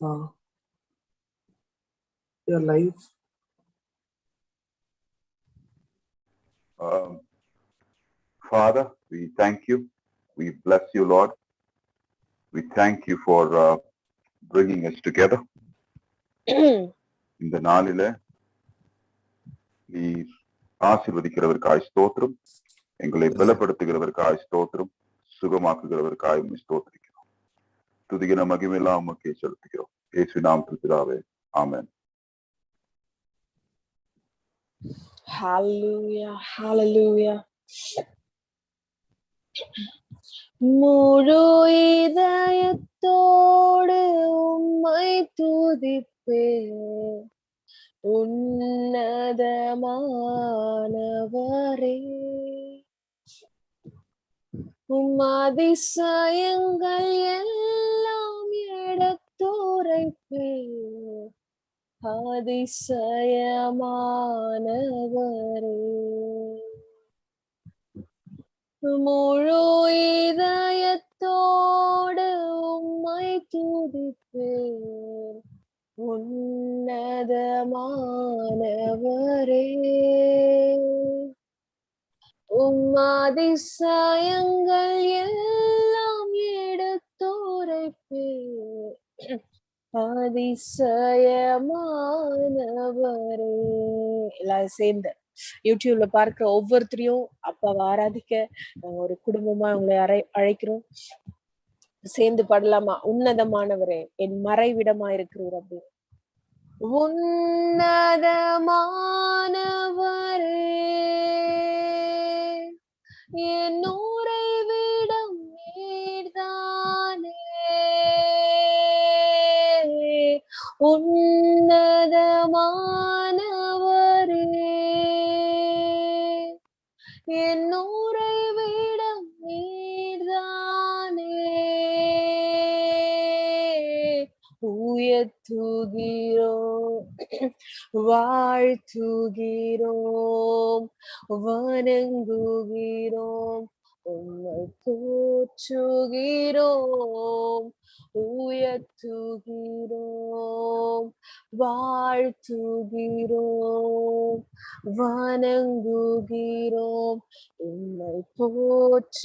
your life. Father, we thank you. We bless you, Lord. We thank you for bringing us together. இந்த நாளில நீ ஆசீர்வதிக்கிறவருக்காய் ஸ்தோத்திரம், எங்களை பலப்படுத்துகிறவருக்காய் ஸ்தோத்திரம், சுகமாக்குகிறவருக்காய் ஸ்தோத்திரிக்கிறோம். துதிகிற மகிமையெல்லாம் உமக்கே செலுத்துகிறோம். இயேசு நாமத்தில் பிதாவே, ஆமென். Hallelujah, hallelujah. முழு இதயத்தோடு உம்மை துதிப்பேன், உன்னதமானவரே. உம் அதிசயங்கள் எல்லாம் எடுத்துரைப்பேன், அதிசயமானவரே. முழு இதயத்தோடு உம்மை துதிப்பேன், உன்னதமானவரே. உம் அதிசயங்கள் எல்லாம் எடுத்துரைப்பேன், அதிசயமானவரே. எல்லாரும் சேர்ந்து யூடியூப்ல பார்க்கிற ஒவ்வொருத்தரையும் அப்பாவை ஆராதிக்க நாங்க ஒரு குடும்பமா உங்களை அழைக்கிறோம். சேர்ந்து பாடலாமா? உன்னதமானவரே, என் மறைவிடமா இருக்கிறவர். அப்படி உன்னதமானவரே, என் உறைவிடம் நீர்தானே. உன்னதமானவரே, என் உறைவிடம் நீர்தானே. உயர்த்துகிறோம், வாழ்த்துகிறோம், வணங்குகிறோம், உம்மை போற்றுகிறோம். உயர்த்துகிறோம், வாழ்த்துகிறோம், வணங்குகிறோம், உம்மை போற்றுகிறோம்.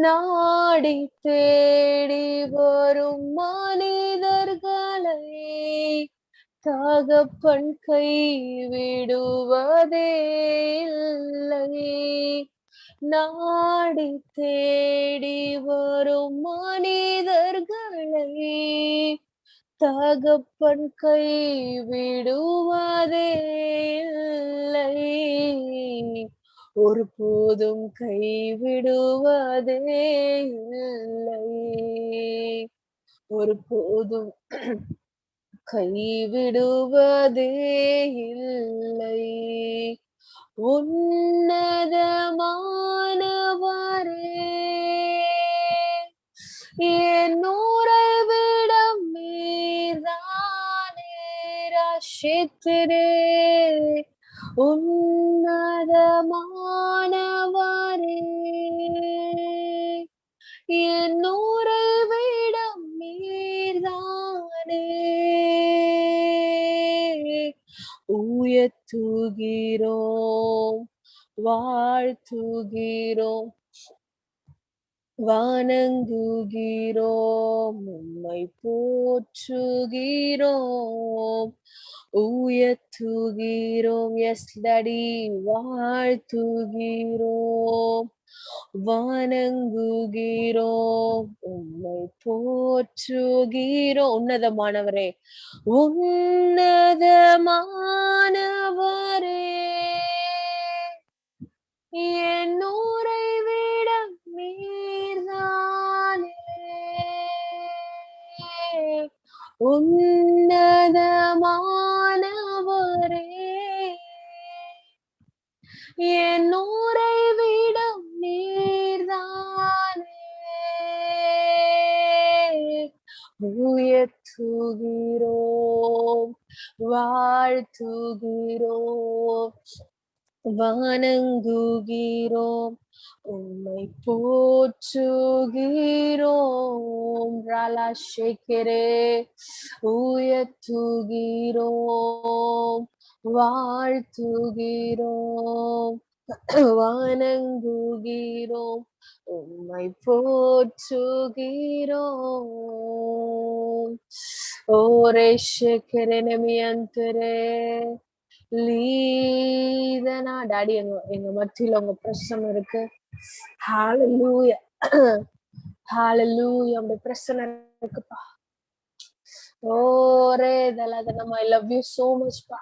நாடி தேடி வரும் மனிதர்களை தகப்பன் கைவிடுவதே இல்லை. நாடி தேடி வரும் மனிதர்களை தகப்பன் கைவிடுவதே இல்லை. ஒருபோதும் கைவிடுவதே இல்லை, ஒருபோதும் கைவிடுவதே இல்லை. உன்னதமானவரே, என் உறைவிடம் நீர்தானே. ரட்சித்திரே, உன்னதமானவரே, என் உறைவிடம் நீர்தானே. உயர்த்துகிறோம், வாழ்த்துகிறோம், வணங்குகிறோம், உம்மை போற்றுகிறோம். உயர்த்துகிறோம், எஸ் டாடி, வாழ்த்துகிறோம், வணங்குகிறோம், உம்மை போற்றுகிறோம். உன்னதமானவரே, உன்னதமானவரே, என் உறைவிடம் நீர்தானே. உன்னதமானவரே, என் உறைவிடம் நீர்தானே. உயர்த்துகிறோம், வாழ்த்துகிறோம், வணங்குகிறோம், உம்மை போற்றுகிறோம். ராலா ஷேக்கரே உயர்த்துகிறோம், வாழ்த்துகிறோம், வணங்குகிறோம், உம்மை போற்றுகிறோம். ஓரே ஷேக்கரே நமியந்தரே லீதனா. டாடி எங்க மத்தியில உங்க பிரசனம் இருக்கு. ஹalleluya, ஹalleluya. உங்க பிரசனம் இருக்குப்பா. ஓரே தலதனமா I love you so much பா.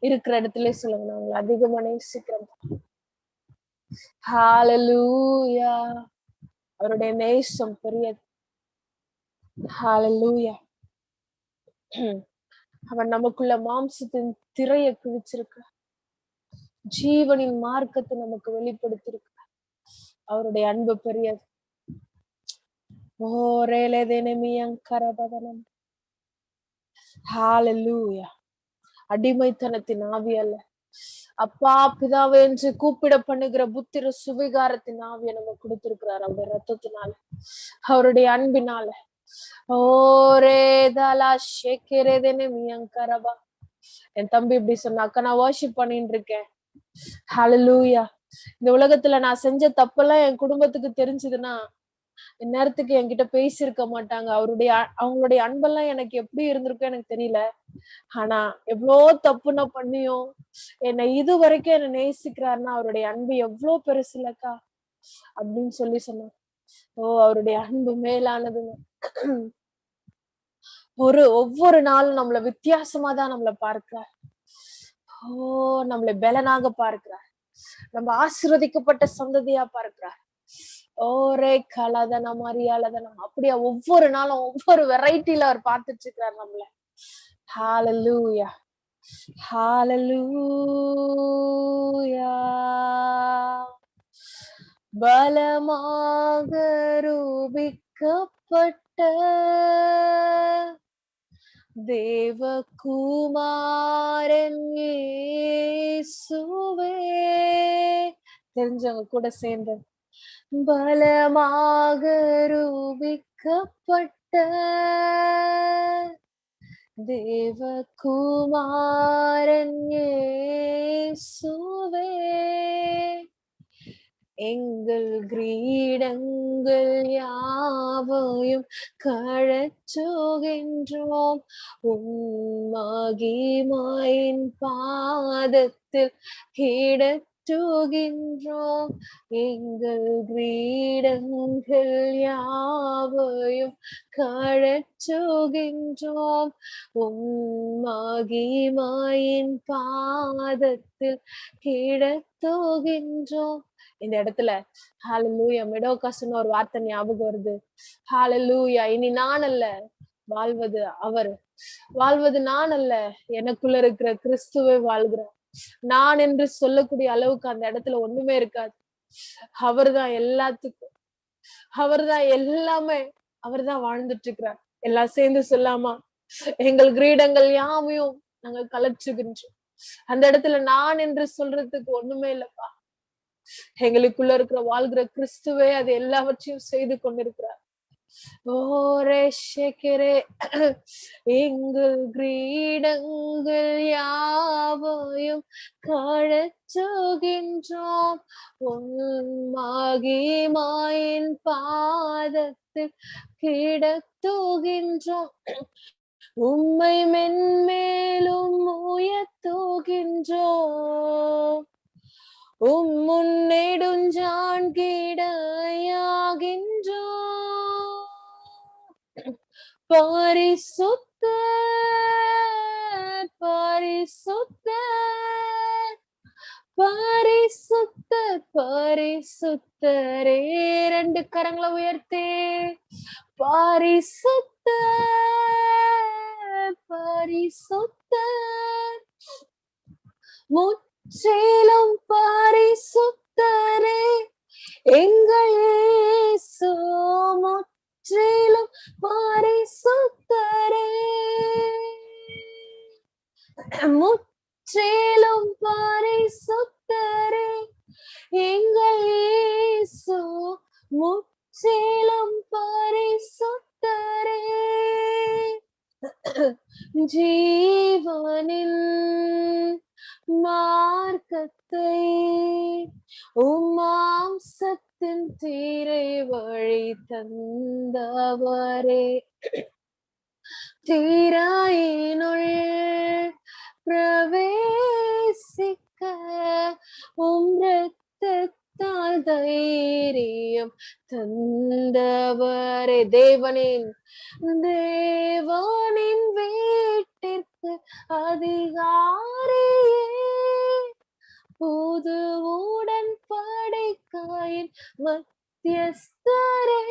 இருக்கிற இடத்துல சொல்லுங்க, நான் உங்களை அதிகமா நேசிக்கிறேன். ஹalleluya. அவருடைய நேசம் பெரியது. ஹalleluya. அவன் நமக்குள்ள மாம்சத்தின் திரையை கிழிச்சிருக்க, ஜீவனின் மார்க்கத்தை நமக்கு வெளிப்படுத்திருக்க. அவருடைய அன்பு பெரியது. ஹalleluya. அடிமைத்தனத்தின் ஆவி அல்ல, அப்பா பிதாவே என்று கூப்பிட பண்ணுகிற புத்திர சுவிகாரத்தின் ஆவியை நம்ம கொடுத்திருக்கிறார் அவருடைய ரத்தத்தினால, அவருடைய அன்பினால. என் தம்பி இப்படி சொன்னாக்கா, நான் வர்ஷிப் பண்ணிட்டு இருக்கேன். ஹalleluya. இந்த உலகத்துல நான் செஞ்ச தப்பெல்லாம் என் குடும்பத்துக்கு தெரிஞ்சதுன்னா இந்நேரத்துக்கு என்கிட்ட பேசியிருக்க மாட்டாங்க. அவங்களுடைய அன்பெல்லாம் எனக்கு எப்படி இருந்திருக்கும் எனக்கு தெரியல. ஆனா எவ்வளோ தப்பு நான் பண்ணியும் என்னை இது வரைக்கும் என்ன நேசிக்கிறாருன்னா அவருடைய அன்பு எவ்வளவு பெருசு இல்லக்கா அப்படின்னு சொன்னாங்க. அவருடைய அன்பு மேலானதுங்க. ஒவ்வொரு நாளும் நம்மள வித்தியாசமா தான் நம்மள பார்க்கிறார். நம்மளை பலனாக பார்க்கிறார், நம்ம ஆசீர்வதிக்கப்பட்ட சந்ததியா பார்க்கிறார். ஓரே கலதனம் அறியாலதனம் அப்படியா ஒவ்வொரு நாளும் ஒவ்வொரு வெரைட்டில அவர் பார்த்துட்டு இருக்கிறார் நம்மள. ஹalleluya, ஹalleluya. பலமாக ரூபிக்கப்பட்ட தேவகுமாரன் இயேசுவே. தெரிஞ்சவங்க கூட சேர்ந்து பலமாக ரூபிக்கப்பட்ட தேவகுமாரன் இயேசுவே. எங்கள் கிரீடங்கள் யாவையும் கழற்றுகின்றோம், மகிமையின் பாதத்தில் கிடத்துகின்றோம். எங்கள் கிரீடங்கள் யாவையும் கழற்றுகின்றோம், மகிமையின் பாதத்தில் கிடத்துகின்றோம். இந்த இடத்துல ஹalleluya மெடோகாஸ்னு ஒரு வார்த்தை ஞாபகம் வருது. ஹalleluya. இனி நான் அல்ல வாழ்வது அவர், வாழ்வது நான் அல்ல, எனக்குள்ள இருக்கிற கிறிஸ்துவே வாழ்கிறார். நான் என்று சொல்லக்கூடிய அளவுக்கு அந்த இடத்துல ஒண்ணுமே இருக்காது. அவர்தான் எல்லாத்துக்கும், அவர்தான் எல்லாமே, அவர்தான் வாழ்ந்துட்டு இருக்கிறார். எல்லாம் சேர்ந்து சொல்லாமா, எங்கள் கிரீடங்கள் யாவையும் நாங்கள் கலற்றுகின்றோம். அந்த இடத்துல நான் என்று சொல்றதுக்கு ஒண்ணுமே இல்லப்பா. எங்களுக்குள்ள இருக்கிற வாழ்கிற கிறிஸ்துவே அது எல்லாவற்றையும் செய்து கொண்டிருக்கிறார். எங்கள் கிரீடங்கள் யாவையும் கழற்றுகின்றோம், மகிமையின் பாதத்தில் கிடத்துகின்றோம். உம்மை மென்மேலும் உயர்த்துகின்றோம், முன்னெடுஞ்சான் கிடையாகின்றோம். பரிசுத்தர் பரிசுத்தர் பரிசுத்தர் பரிசுத்தரே. ரெண்டு கரங்களை உயர்த்தே பரிசுத்தர் பரிசுத்தர் முற்றிலும் பரிசுத்தரே. எங்கள் இயேசு முற்றிலும் பரிசுத்தரே, முற்றிலும் பரிசுத்தரே. எங்கள் இயேசு முற்றிலும் பரிசுத்தரே. ஜீவனின் மார்க்கத்தை உம்மாம்சத்தின் தீரை வழி தந்தவரே. தீராயினுள் பிரவேசிக்க இரத்தத்தால் தைரியம் தந்தவரே. தேவனின் வீட்டிற்கு அதிகாரியே, புது உடன்படிக்கையின் மத்தியஸ்தரே.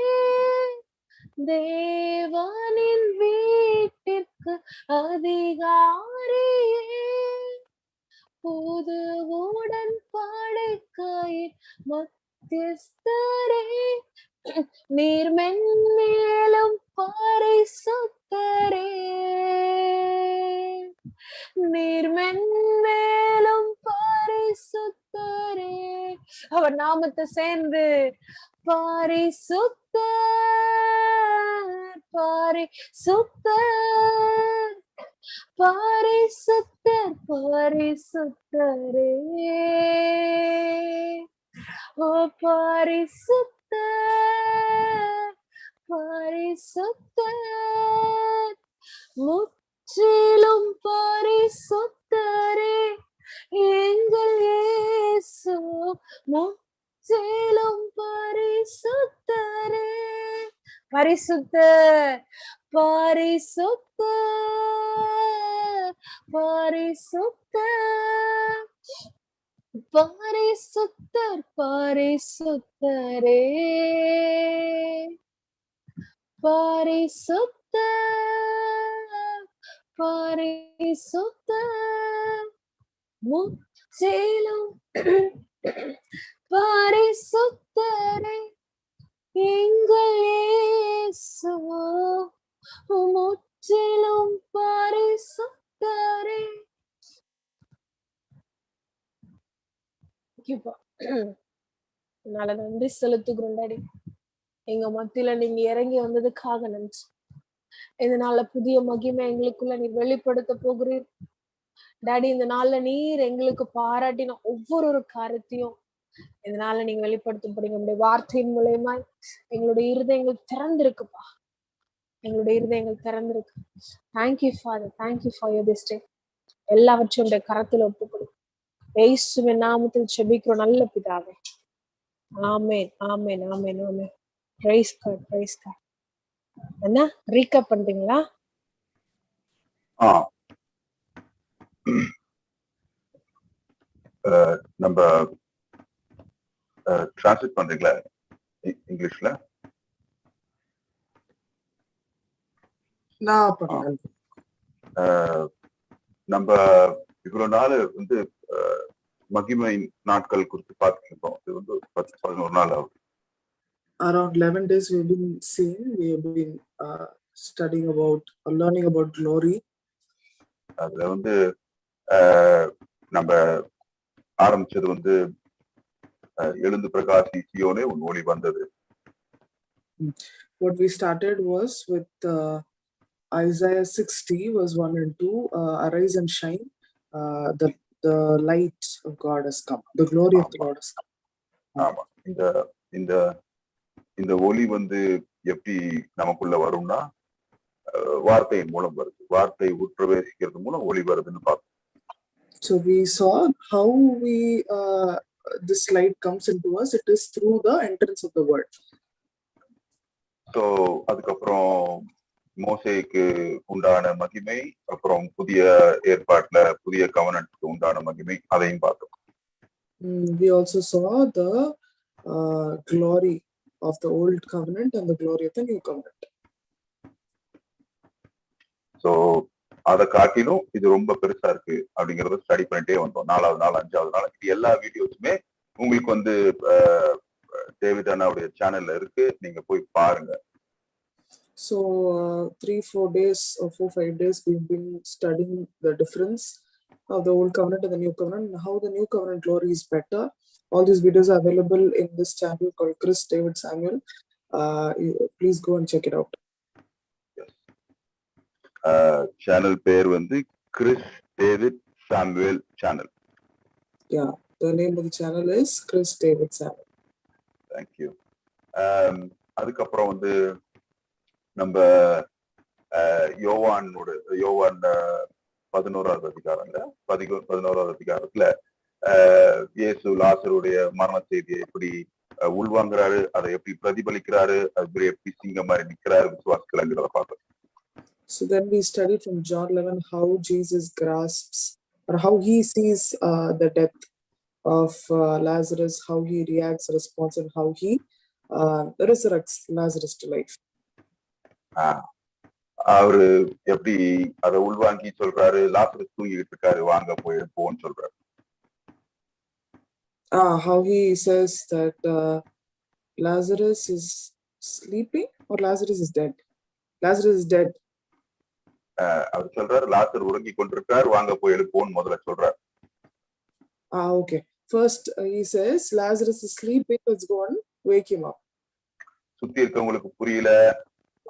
தேவனின் வீட்டிற்கு அதிகாரியே, புது உடன்படிக்கையின் மத்தியஸ்தரே. நீர் மென்மேலும் பரிசுத்தரே, நீர் மென்மேலும் பரிசுத்தரே. அவர் நாமத்தை சேர்ந்து பரிசுத்தர் பரிசுத்தர் பரிசுத்தர் பரிசுத்தரே. ஓ பரிசுத்தர் பரிசுத்தர் முற்றிலும் பரிசுத்தரே. எங்கள் இயேசு முற்றிலும் பரிசுத்தரே. பரிசுத்தர் பரிசுத்தர் பரிசுத்தர் பரிசுத்தர் பரிசுத்தரே. பரிசுத்தர் பரிசுத்தர் முற்றிலும் பரிசுத்தரே. எங்கள் இயேசு முற்றிலும் பரிசுத்தரே. நன்றி செலுத்துகிறோம் டாடி. எங்க மத்தியில நீங்க இறங்கி வந்ததுக்காக நன்றி. இதனால புதிய மகிமை எங்களுக்குள்ள நீர் வெளிப்படுத்த போகிறீர் டாடி. இந்த நாள்ல நீர் எங்களுக்கு பாராட்டின ஒவ்வொரு காரியத்தையும் இதனால நீங்க வெளிப்படுத்தப்படுங்க. உங்களுடைய வார்த்தையின் மூலமா எங்களுடைய இருதயங்கள் திறந்திருக்குப்பா, எங்களுடைய இருதயங்கள் திறந்திருக்கு. Thank you father, thank you for your this day. எல்லாவற்றையும் உடைய கரத்துல ஒப்புக்கொடு. இயேசுவின் நாமத்தில் ஜெபிக்கிறோம் நல்ல பிதாவே. ஆமென் ஆமென் ஆமென் ஆமென். Praise God praise God. என்ன ரீகேப் பண்றீங்களா? நம்ம டிரான்ஸ்லேட் பண்றீங்களா இங்கிலீஷ்ல? நான் பண்ணேன். நம்ம இவ்வளவு நாள் வந்து மகிமை நாட்கள் குறித்து பார்த்துட்டு இருக்கோம். இது வந்து 10-11 நாள் ஆகுது. Around 11 days we've been seeing, we have been studying about or learning about glory. அதுல வந்து நம்ம ஆரம்பிச்சது வந்து எழுந்து பிரகாசி சியோனே உன் ஒளி வந்தது. What we started was with Isaiah 60 verse 1 and 2. Arise and shine, the light of God has come, the glory of the Lord has come. ஆமா, இந்த ஒளி வந்து எப்படி நமக்குள்ள வரும்னா வார்த்தையின் மூலம் வருது. வார்த்தை உட்பிரவேசிக்கிறது மூலம் ஒளி வருதுன்னு பார்த்தோம். So we saw how this light comes into us. It is through the entrance of the word. So அதுக்கப்புறம் மோசேக்கு உண்டான மகிமை, அப்புறம் புதிய ஏற்பாட்டுல புதிய கவனத்துக்கு உண்டான மகிமை, அதையும் பார்த்தோம். We also saw the glory of the old covenant and the glory of the new covenant. So அதை காட்டிலும் இது ரொம்ப பெருசா இருக்கு அப்படிங்கறத ஸ்டடி பண்ணிட்டே வந்தோம். 4வது நாள் 5வது நாள் இது எல்லா வீடியோஸுமே உங்களுக்கு வந்து டேவிட் அண்ணாவுடைய சேனல்ல இருக்கு, நீங்க போய் பாருங்க. So 3-4 days or 4-5 days we've been studying the difference of the old covenant and the new covenant, and how the new covenant glory is better. All these videos are available in this channel called Chris David Samuel. Please go and check it out. Channel பேர் வந்து Chris David Samuel channel. Yeah, the name of the channel is Chris David Samuel. Thank you. அதுக்கப்புறம் வந்து நம்ம யோவான் 11வது அதிகாரம்ல 11வது அதிகாரத்துல இயேசு லாசருடைய மரண செய்தியை எப்படி உள்வாங்குறாரு, அதை எப்படி பிரதிபலிக்கிறாரு, அது எப்படி சிங்க மாதிரி நிக்கிறாரு விசுவாசத்துலங்கிறத பார்த்தோம். So then we study from John 11 how Jesus grasps or how he sees the death of Lazarus, how he reacts, responds, and how he resurrects Lazarus to life. அவரு எப்படி அதை உள்வாங்கி சொல்றாரு, லாசரஸ் தூங்கிட்டு இருக்காரு, வாங்க போய் போன்னு சொல்றாரு. How he says that Lazarus is sleeping or Lazarus is dead. Lazarus is dead. அவர் சொல்றாரு லாசர் உறங்கி கொண்டிருக்காரு, வாங்க போய் எழுப்போன்னு முதல்ல சொல்றாரு. Okay. First he says Lazarus is sleeping, let's go and wake him up. சுத்தி இருக்கவங்களுக்கு புரியல,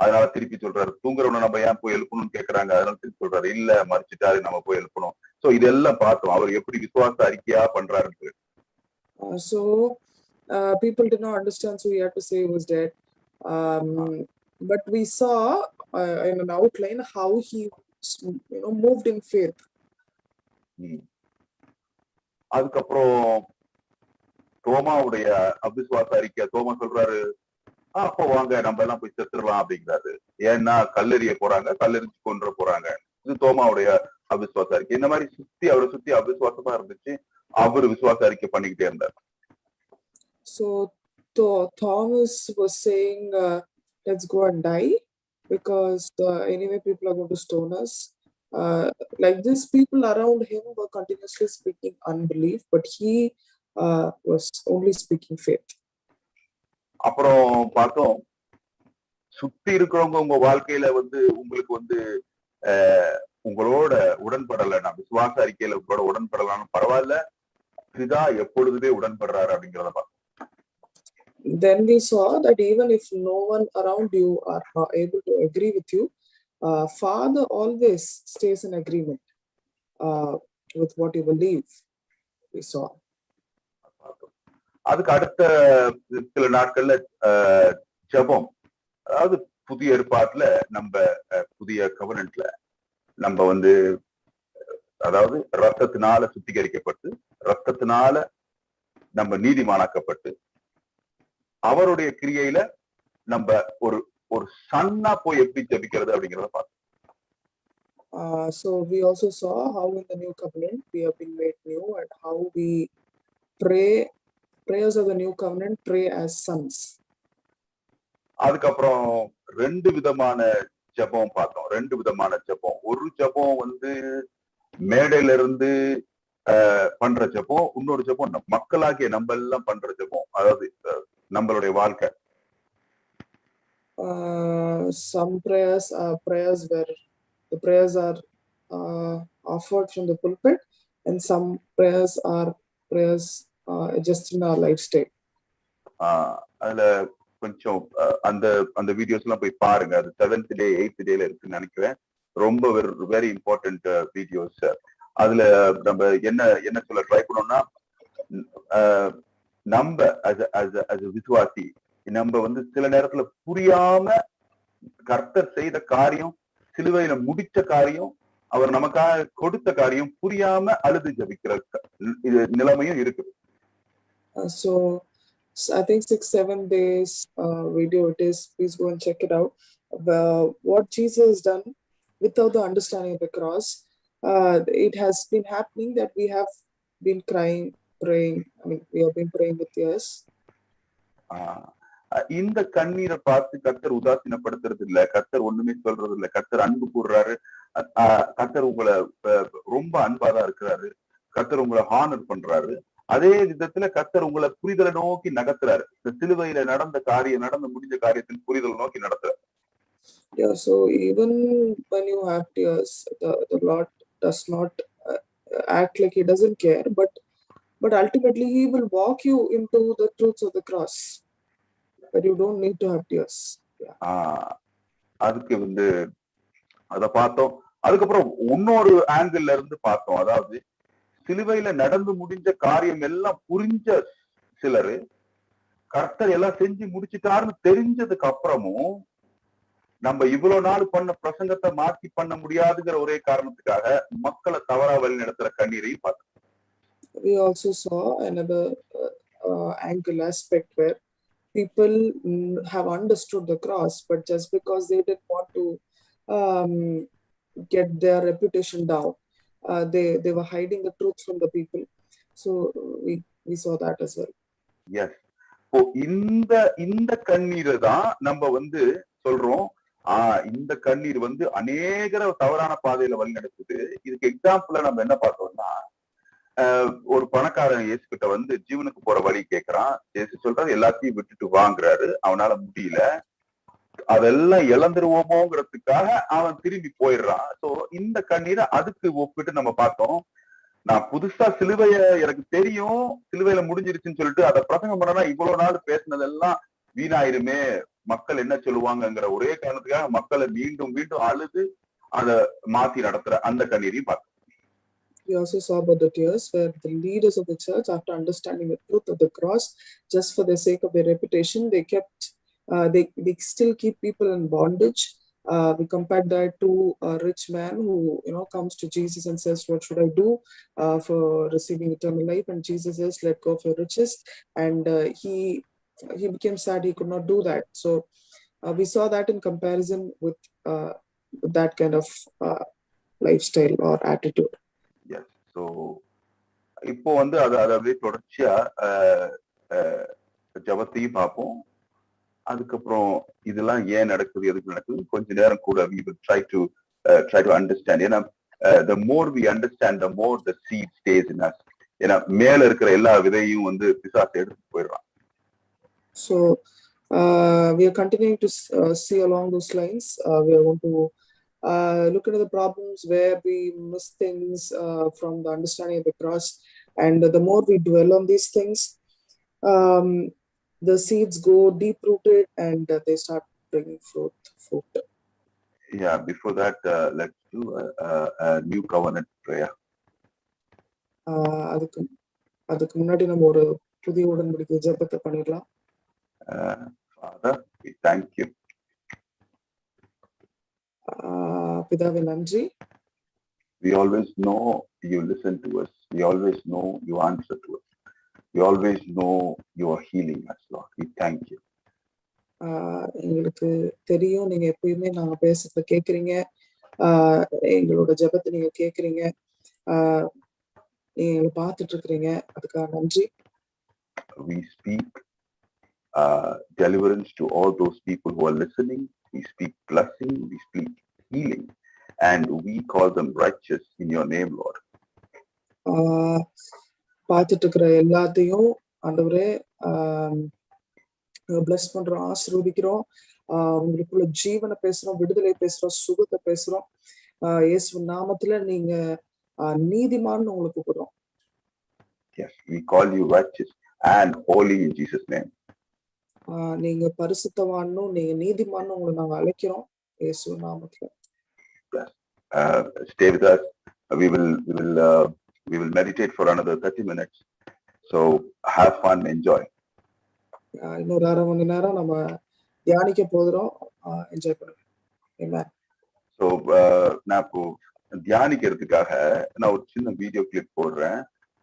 அதனால திருப்பி சொல்றாரு தூங்குறவனை நம்ம ஏன் போய் எழுப்பணும்னு கேக்குறாங்க, அதனால திருப்பி சொல்றாரு இல்ல மறிச்சிட்டாரு நம்ம போய் எழுப்பணும். சோ இதெல்லாம் பார்த்தோம் அவர் எப்படி விசுவாச அறிக்கையா பண்றாரு. So people did not understand, so he had to say he was dead. But we saw in an outline how he moved in faith. அதுக்கப்புறம் தோமாவுடைய அவிசுவாச அறிக்கை, தோமா சொல்றாரு அப்போ வாங்க நம்ம எல்லாம் போய் செத்துடலாம் அப்படிங்கிறாரு. ஏன்னா கல்லெறிய போறாங்க, கல்லெறிஞ்சு கொன்ற போறாங்க. இது தோமாவுடைய அவிசுவாச அறிக்கை. இந்த மாதிரி அவரை சுத்தி அவிசுவாசமா இருந்துச்சு, அவரு விசுவாச அறிக்கை பண்ணிக்கிட்டே இருந்தார். So Thomas was saying let's go and die because anyway people are going to stone us. Like this, people around him were continuously speaking unbelief, but he was only speaking faith. அப்புறம் பார்த்தோம் சுத்தி இருக்கிறவங்க உங்க வாழ்க்கையில வந்து உங்களுக்கு வந்து உங்களோட உடன்படலைன்னா, விசுவாச அறிக்கையில உங்களோட உடன்படலான்னு பரவாயில்ல, பிதா எப்பொழுதுமே உடன்படுறாரு அப்படிங்கிறத பார்த்தோம். Then we saw that even if no one around you are able to agree with you, Father always stays in agreement with what you believe. We saw. அதுக்கு அடுத்த சில நாட்கள்ல ஜெபம், அதாவது புதிய ஏற்பாட்டுல நம்ம புதிய கவர்னன்ட்ல நம்ம வந்து அதாவது ரத்தத்தினால சுத்திகரிக்கப்பட்டு ரத்தத்தினால நம்ம நீதிமானாக்கப்பட்டு அவருடைய கிரியையில நம்ம ஒரு ஒரு சன்னா போய் எப்படி ஜெபிக்கிறது அப்படிங்கறத பார்த்தோம். So we also saw how in the new covenant we have been made new and how we pray prayers of the new covenant, pray as sons. அதுக்கப்புறம் ரெண்டு விதமான ஜெபம் பார்த்தோம். ரெண்டு விதமான ஜெபம். ஒரு ஜெபம் வந்து மேடையில இருந்து பண்ற ஜெபம், இன்னொரு ஜெபம் மக்களாகிய நம்ம எல்லாம் பண்ற ஜெபம், அதாவது நம்மளுடைய வாழ்க்கை. Some prayers where the prayers are offered from the pulpit, and some prayers are prayers just in our lifestyle. அதுல கொஞ்சம் அந்த அந்த வீடியோஸ் எல்லாம் போய் பாருங்க. அது 7th day 8th dayல இருக்குன்னு நினைக்கிறேன். ரொம்ப வெரி இம்பார்ட்டன்ட் வீடியோஸ். அதுல நம்ம என்ன சொல்ல ட்ரை பண்ணோம்னா, நம்ம as a விசுவாசி நம்ம வந்து சில நேரத்துல புரியாம கர்த்தர் செய்த காரியம், சிலுவையில முடிச்ச காரியம், அவர் நமக்காக கொடுத்த காரியம் புரியாம அழுது ஜபிக்கிற இது நிலைமையும் இருக்குது. So I think 6-7 days video it is. Please go and check it out. What Jesus has done without the understanding of the cross, it has been happening that we have been crying, praying. I mean, we have been praying with tears. இந்த கண்ணீரை பார்த்து கர்த்தர் உதாசீனப்படுத்துறது இல்ல, கர்த்தர் ஒண்ணுமே சொல்றது இல்ல. கர்த்தர் அன்பு கூறுறாரு. கர்த்தர் உங்களை ரொம்ப அன்பாதான் இருக்கிறாரு. கர்த்தர் உங்களை ஹானர் பண்றாரு. அதே விதத்துல கர்த்தர் உங்களை புரிதலை நோக்கி நகர்த்துறாரு. இந்த சிலுவையில நடந்து முடிஞ்ச காரியத்தில் புரிதலை நோக்கி நடத்துறாரு. Yeah, so even when you have tears, the Lord does not act like he doesn't care, but ultimately he will walk you into the truths of the cross, but you don't need to have tears. Yeah. அதுக்கு வந்து அத பார்த்தோம். அதுக்கப்புறம் இன்னொரு angle இருந்து பார்த்தோம். அதாவது சிலுவையில நடந்து முடிஞ்ச காரியம் எல்லாம் புரிஞ்ச சிலரு கர்த்தர் எல்லாம் செஞ்சு முடிச்சுட்டாருன்னு தெரிஞ்சதுக்கு அப்புறமும் நம்ம இவ்வளவு நாள் பண்ண பிரசங்கத்தை மாற்றி பண்ண முடியாதுங்கிற ஒரே காரணத்துக்காக மக்களை தவறா வழி நடத்துற கண்ணீரையும் பார்த்தோம். We also saw another angle aspect where people have understood the cross, but just because they didn't want to get their reputation down, they were hiding the truth from the people. So we saw that as well. Yes. இந்த கண்ணீரை தான் நம்ம வந்து சொல்றோம், இந்த கண்ணீர் வந்து அநேகர தவறான பாதையில வழி நடக்குது. இதுக்கு எக்ஸாம்பிளா நம்ம என்ன பார்த்தோம்னா, ஒரு பணக்காரன் இயேசு கிட்ட வந்து ஜீவனுக்கு போற வழி கேட்கிறான். இயேசு சொல்றாரு எல்லாத்தையும் விட்டுட்டு வாங்குறாரு. அவனால முடியல, அதெல்லாம் இழந்துருவோமோங்கிறதுக்காக அவன் திரும்பி போயிடுறான். சோ இந்த கண்ணீரை அதுக்கு ஒப்பிட்டு நம்ம பார்த்தோம். நான் புதுசா சிலுவைய எனக்கு தெரியும், சிலுவையில முடிஞ்சிருச்சுன்னு சொல்லிட்டு அதை பிரசங்கம் பண்ணனா இவ்வளவு நாள் பேசினதெல்லாம் வீணாயிருமே, மக்கள் என்ன சொல்லுவாங்கங்கிற ஒரே காரணத்துக்காக மக்களை மீண்டும் மீண்டும் அழுது அதை மாத்தி நடத்துற அந்த கண்ணீரையும் பார்த்தோம். We also saw about the tears where the leaders of the church, after understanding the truth of the cross, just for the sake of their reputation, they kept they still keep people in bondage. We compared that to a rich man who comes to Jesus and says, what should I do for receiving eternal life? And Jesus says, let go of your riches. And he became sad he could not do that. So we saw that in comparison with that kind of lifestyle or attitude. Yes. So இப்போ வந்து அதை அப்படியே தொடர்ச்சியா ஜபத்தையும் பார்ப்போம். அதுக்கப்புறம் இதெல்லாம் ஏன் நடக்குது, எதுக்கு நடக்குது கொஞ்ச நேரம் கூட we will try to understand. ஏன்னா the more we understand, the more the seed stays in us. ஏன்னா மேல இருக்கிற எல்லா விதையும் வந்து பிசாசு எடுத்து போயிடுறான். So we are continuing to see along those lines. We are going to look into the problems where we miss things from the understanding of the cross, and the more we dwell on these things, the seeds go deep rooted and they start bringing fruit. Yeah, before that, let's do a new covenant prayer. அதுக்கு முன்னாடி நம்ம ஒரு புதிய உடன்படிக்கை ஜெபத்தை பண்ணிடலாம். Father, we thank you. பிதாவே நன்றி. We always know you listen to us. We always know you answer to us. We always know you are healing us, Lord. We thank you. எங்களுக்கு தெரியும் நீங்க எப்பயுமே நாங்க பேசுறத கேக்குறீங்க, எங்களோட ஜெபத்தை நீங்க கேக்குறீங்க, நீங்க எங்களை பார்த்துட்டு இருக்கிறீங்க, அதுக்காக நன்றி. We speak deliverance to all those people who are listening. We speak blessing, we speak healing, and we call them righteous in your name, Lord. பார்த்துட்டு இருக்கிற எல்லாத்தையும் ஆண்டவரே பிளஸ் பண்றோம், ஆசீர்வதிக்கிறோம். உங்களுக்குள்ள ஜீவனை பேசுறோம், விடுதலை பேசுறோம், சுகத்தை பேசுறோம். இயேசு நாமத்துல நீங்க நீதிமான்னு உங்களுக்கு கூப்பிடுறோம். Yes, we call you righteous and holy in Jesus' name. நீங்க பரிசுத்தவான்னும் நீங்க நீதிமான்னு உங்களை நாங்க அழைக்கிறோம் இயேசு நாமத்துல. Stay with us. We will meditate for another 30 minutes. So have fun, enjoy. இன்னொரு 1/2 மணி நேரம் நம்ம தியானிக்க போகிறோம், என்ஜாய் பண்ணுங்க. Amen. So நான் இப்போ தியானிக்கிறதுக்காக நான் ஒரு சின்ன வீடியோ கிளிப் போடுறேன்.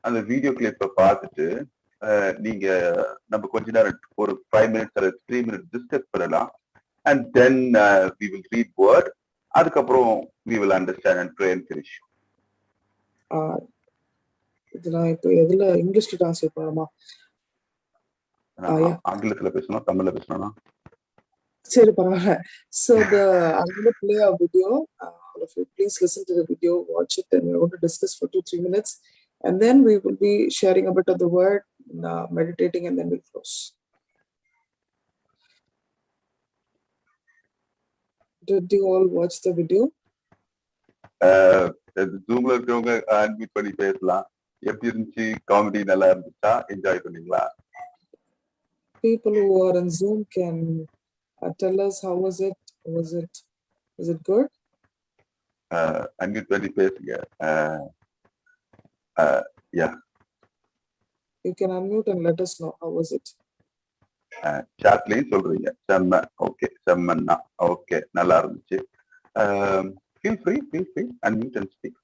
அந்த வீடியோ கிளிப்பை பார்த்துட்டு நீங்க நம்ம கொஞ்ச நேரம் ஒரு 5 minutes or 3 minutes டிஸ்கஸ் பண்ணலாம். And then we will read word. அதுக்கப்புறம் we will understand and pray and finish. இதெல்லாம் இப்போ எதுல இங்கிலீஷ்ல ட்ரான்ஸ்லேட் பண்ணணுமா? ஆங்கிலத்துல பேசணும், தமிழ்ல பேசணும்னா சரி பரவாயில்ல. So I'm going to play a video. All of you please listen to the video, watch it, and we're going to discuss for 2-3 minutes, and then we will be sharing a bit of the word, meditating, and then we'll close. Did you all watch the video? ஜூம்ல இருக்கிறவங்க admit பண்ணி பேசலாம். எப்படி இருந்துச்சு? Comedy நல்லா இருந்துச்சா? Enjoy பண்ணீங்களா? People who are on Zoom can tell us how was it? Was it good? Admit பண்ணி பேசுங்க. யா, You can unmute and let us know how was it. சாட்லயும் சொல்றீங்க. செம்ம, ஓகே, செம்மன்னா ஓகே, நல்லா இருந்துச்சு. Feel free, unmute and speak.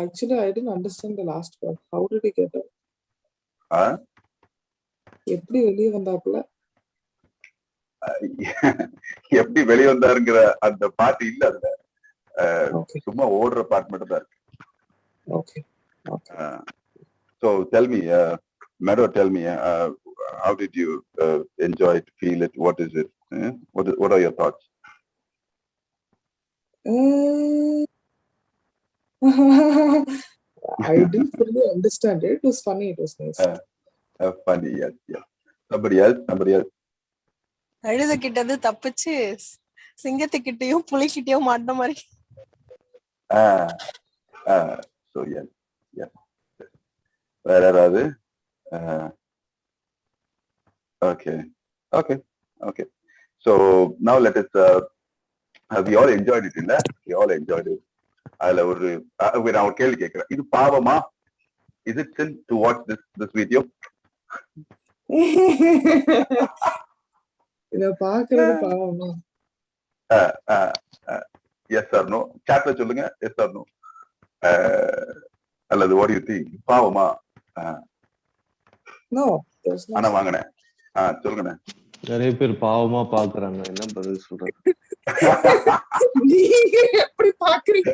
Actually, I didn't understand the last part. How did he get out? எப்படி வெளியே வந்தாப்புல? எப்படி வெளியே வந்தாருங்கிற அந்த பாட்டு இல்ல அதுல. Okay. சும்மா ஓடுற பாட்டு மட்டும் தான் இருக்கு. Okay. So tell me, Mero, tell me, how did you enjoy it, feel it? What is it? What are your thoughts? I didn't fully understand it. It was funny. It was nice. Funny, yes. Somebody else. கழுத கிட்டது தப்பிச்சு சிங்கத்துக்கிட்டயும் புலிகிட்டயும் மாட்டின மாதிரி. So yes. வேற யாராவது? Okay. So now let us. We all enjoyed it, இல்ல? We all enjoyed it. அதுல நான் ஒரு கேள்வி கேட்கிறேன். இது பாவமா? Is it sin to watch this video? இத பாக்குறது பாவமா? Yes or no? Chatல சொல்லுங்க. Yes or no? அல்லது what do you think? பாவமா? No, there's no. ஆனா வாங்கனேன். சொல்லுங்க. நிறைய பேர் பாவமா பாக்குறாங்க. என்ன பதில் சொல்றது? நீங்க எப்படி பாக்குறீங்க?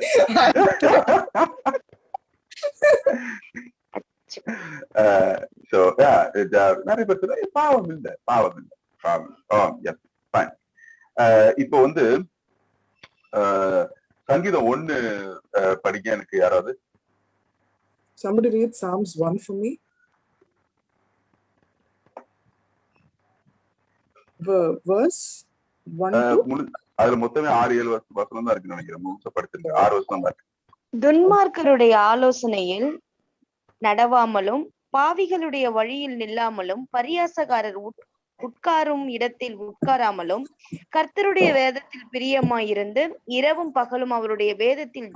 So நிறைய பேர் சொல்ல பாவம் இல்லை. Yes, fine. இப்போ வந்து சங்கீதம் 1 படிக்க எனக்கு யாராவது? Somebody read Psalms 1 for me. Verse 1 to அதுல மொத்தமே 6-7 வசனம் தான் இருக்குன்னு நினைக்கிறேன். முழுசா படிச்சிருக்கேன். 6 வசனம் தான் இருக்கு. துன்மார்க்கருடைய ஆலோசனையில் நடவாமலும் பாவிகளுடைய வழியில் நில்லாமலும் பரியாசக்காரர் உட்காரும் இடத்தில் உட்காராமலும் கர்த்தருடைய வேதத்தில் பிரியமாயிருந்து இரவும் பகலும் அவருடைய வேதத்தில்